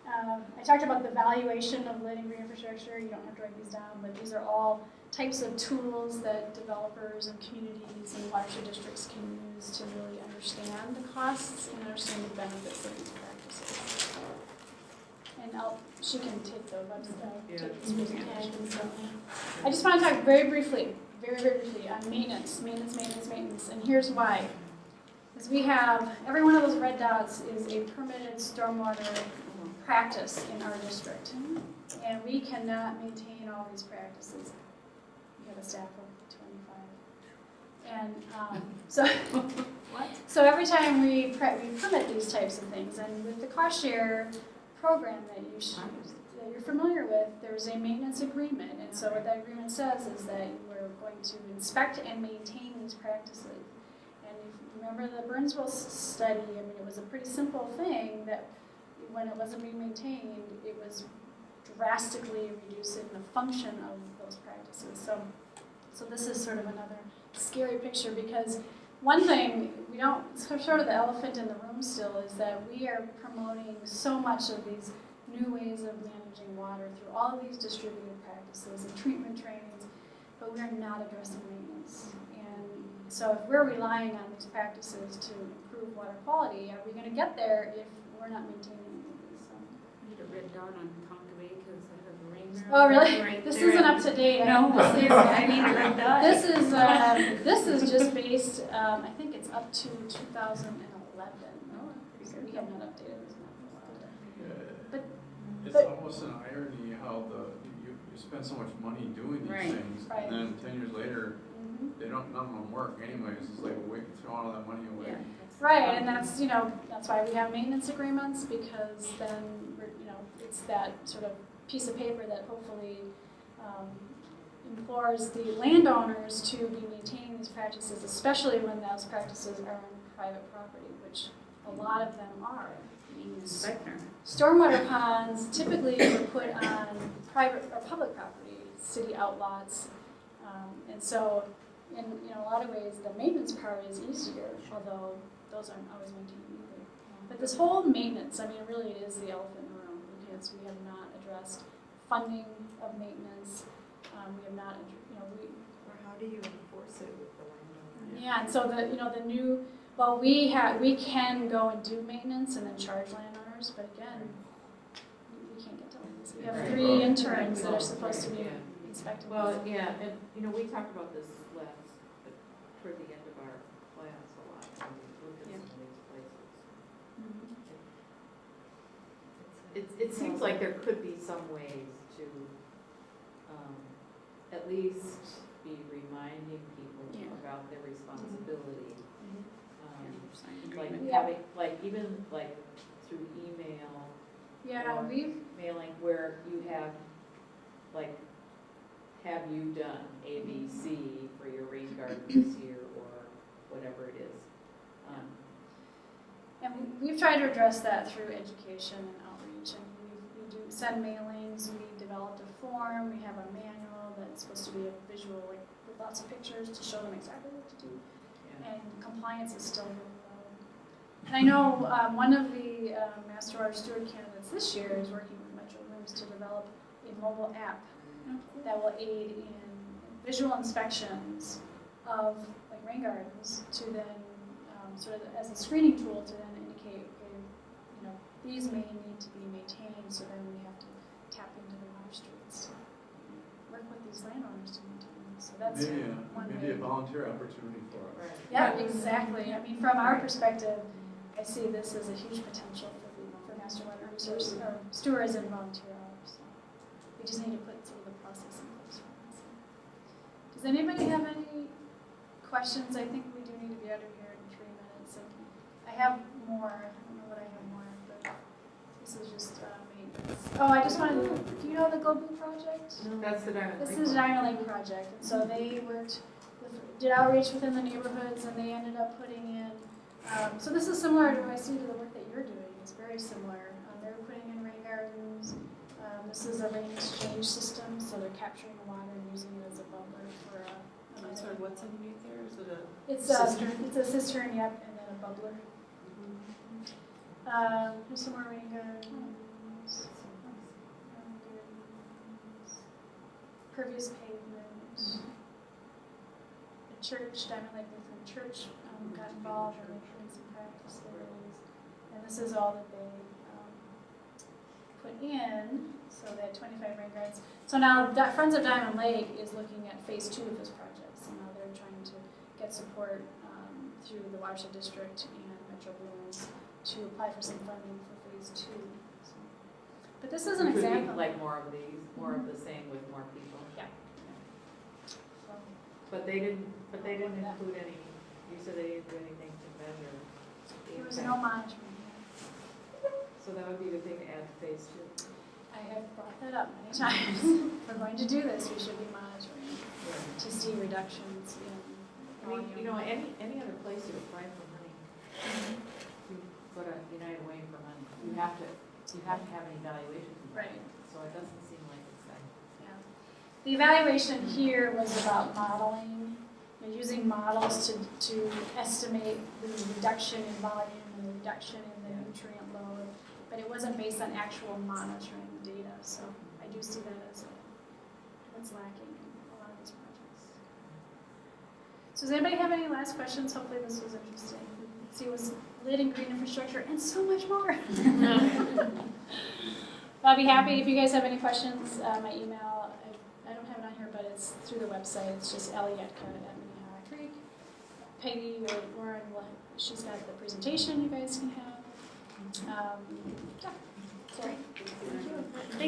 Speaker 1: I talked about the valuation of lighting green infrastructure. You don't have to write these down, but these are all types of tools that developers and communities and watershed districts can use to really understand the costs and understand the benefits of these practices. And she can take the website, take this presentation. So I just want to talk very briefly on maintenance. And here's why. Because we have, every one of those red dots is a permitted stormwater practice in our district. And we cannot maintain all these practices. We have a staff of 25. And so, so every time we permit these types of things, and with the cost share program that you're familiar with, there's a maintenance agreement. And so what that agreement says is that we're going to inspect and maintain these practices. And if you remember the Burnsville study, I mean, it was a pretty simple thing that when it wasn't being maintained, it was drastically reducing the function of those practices. So this is sort of another scary picture, because one thing we don't, sort of the elephant in the room still, is that we are promoting so much of these new ways of managing water through all of these distributed practices and treatment trainings, but we're not addressing maintenance. And so if we're relying on these practices to improve water quality, are we going to get there if we're not maintaining these?
Speaker 9: Need a red dot on Tonkaway because it has a ring there.
Speaker 1: Oh, really?
Speaker 3: Right
Speaker 1: This
Speaker 3: there.
Speaker 1: isn't up to date.
Speaker 3: No, I need a red dot.
Speaker 1: This is just based, I think it's up to 2011. So we have not updated this map in a while.
Speaker 8: It's
Speaker 1: But-
Speaker 8: almost an irony how you spend so much money doing these
Speaker 3: Right.
Speaker 8: things,
Speaker 1: Right.
Speaker 8: and then 10 years later,
Speaker 1: Mhm.
Speaker 8: none of them work anyways. It's like, wait, throw all that money away.
Speaker 1: Right, and that's, that's why we have maintenance agreements, because then, it's that sort of piece of paper that hopefully implores the landowners to be maintaining these practices, especially when those practices are on private property, which a lot of them are.
Speaker 3: Inspector.
Speaker 1: Stormwater ponds typically were put on private or public property, city outlots, and so in a lot of ways the maintenance part is easier, although those aren't always maintained either. But this whole maintenance, I mean, really it is the elephant in the room, because we have not addressed funding of maintenance. We have not,
Speaker 6: Or how do you enforce it with the landowner?
Speaker 1: yeah, and so the new, well, we can go and do maintenance and then charge landowners, but again, we can't get to all this. We have
Speaker 9: Right.
Speaker 1: 3 interns that are supposed to be
Speaker 9: Yeah.
Speaker 1: inspecting
Speaker 9: Well,
Speaker 1: this.
Speaker 9: yeah, and, we talked about this toward the end of our class a lot, when we looked at some of these places.
Speaker 1: Mhm.
Speaker 9: It seems like there could be some ways to, at least be reminding people
Speaker 3: Yeah.
Speaker 9: about their responsibility. Like
Speaker 1: Yeah.
Speaker 9: having, even through email,
Speaker 1: Yeah,
Speaker 9: or
Speaker 1: we've,
Speaker 9: mailing, where you have you done A, B, C for your rain garden this year, or whatever it is.
Speaker 1: and we've tried to address that through education and outreach, and we do send mailings, we developed a form, we have a manual that's supposed to be a visual, with lots of pictures to show them exactly what to do.
Speaker 9: Yeah.
Speaker 1: And compliance is still really low. And I know one of the Master Water Steward candidates this year is working with Metro Rooms to develop a mobile app that will aid in visual inspections of rain gardens, to then sort of as a screening tool to then indicate, okay, these may need to be maintained, so then we have to tap into the water streets, work with these landowners to maintain them. So that's one
Speaker 8: Maybe a
Speaker 1: way.
Speaker 8: volunteer opportunity for us.
Speaker 9: Right.
Speaker 1: Yeah, exactly. I mean, from our perspective, I see this as a huge potential for Master Water Resource or stewards and volunteer hours. So we just need to put sort of the process in place for that. So. Does anybody have any questions? I think we do need to be out of here in 3 minutes. And I have more. I don't know what I have more, but this is just maintenance. Oh, I just wanted to, do you know the Go Blue project?
Speaker 9: That's the Diamond
Speaker 1: This
Speaker 9: Lake
Speaker 1: is
Speaker 9: one.
Speaker 1: Diamond Lake project, and so they did outreach within the neighborhoods, and they ended up putting in, so this is similar to, I see, to the work that you're doing, it's very similar. They were putting in rain gardens, this is a rain exchange system, so they're capturing the water and using it as a bubbler for
Speaker 2: I'm sorry, what's underneath there? Is it a?
Speaker 1: it's
Speaker 2: cistern?
Speaker 1: It's a cistern, yep, and then a bubbler. There's some more rain gardens. Pervious pavement. The church, Diamond Lake Lutheran Church, got involved in making some practices. And this is all that they put in, so they had 25 rain gardens. So now Friends of Diamond Lake is looking at phase 2 of this project. So now they're trying to get support through the Watershed District and Metro Blooms to apply for some funding for phase 2. So But this is an
Speaker 9: Could we,
Speaker 1: example.
Speaker 9: like more of these, more of the same with more people.
Speaker 1: Yeah.
Speaker 9: But they didn't include any, you said they didn't do anything to measure the
Speaker 1: There was
Speaker 9: impact.
Speaker 1: no monitoring.
Speaker 9: So that would be the thing to add to phase 2.
Speaker 1: I have brought that up many times. If we're going to do this, we should be monitoring to see reductions in
Speaker 9: I mean,
Speaker 1: volume.
Speaker 9: you know, any other place you apply for money, you go to United Way for money, you have to have an evaluation.
Speaker 1: Right.
Speaker 9: So it doesn't seem like it's that.
Speaker 1: Yeah. The evaluation here was about modeling, using models to estimate the reduction in volume and the reduction in the nutrient load, but it wasn't based on actual monitoring data. So I do see that as what's lacking in a lot of these projects. So does anybody have any last questions? Hopefully this was interesting. See, it was lit in green infrastructure and so much more. I'll be happy if you guys have any questions. My email, I don't have it on here, but it's through the website. It's just Elliott@Minnehaha Creek. Peggy or Lauren, she's got the presentation you guys can have. Yeah. So, thank you.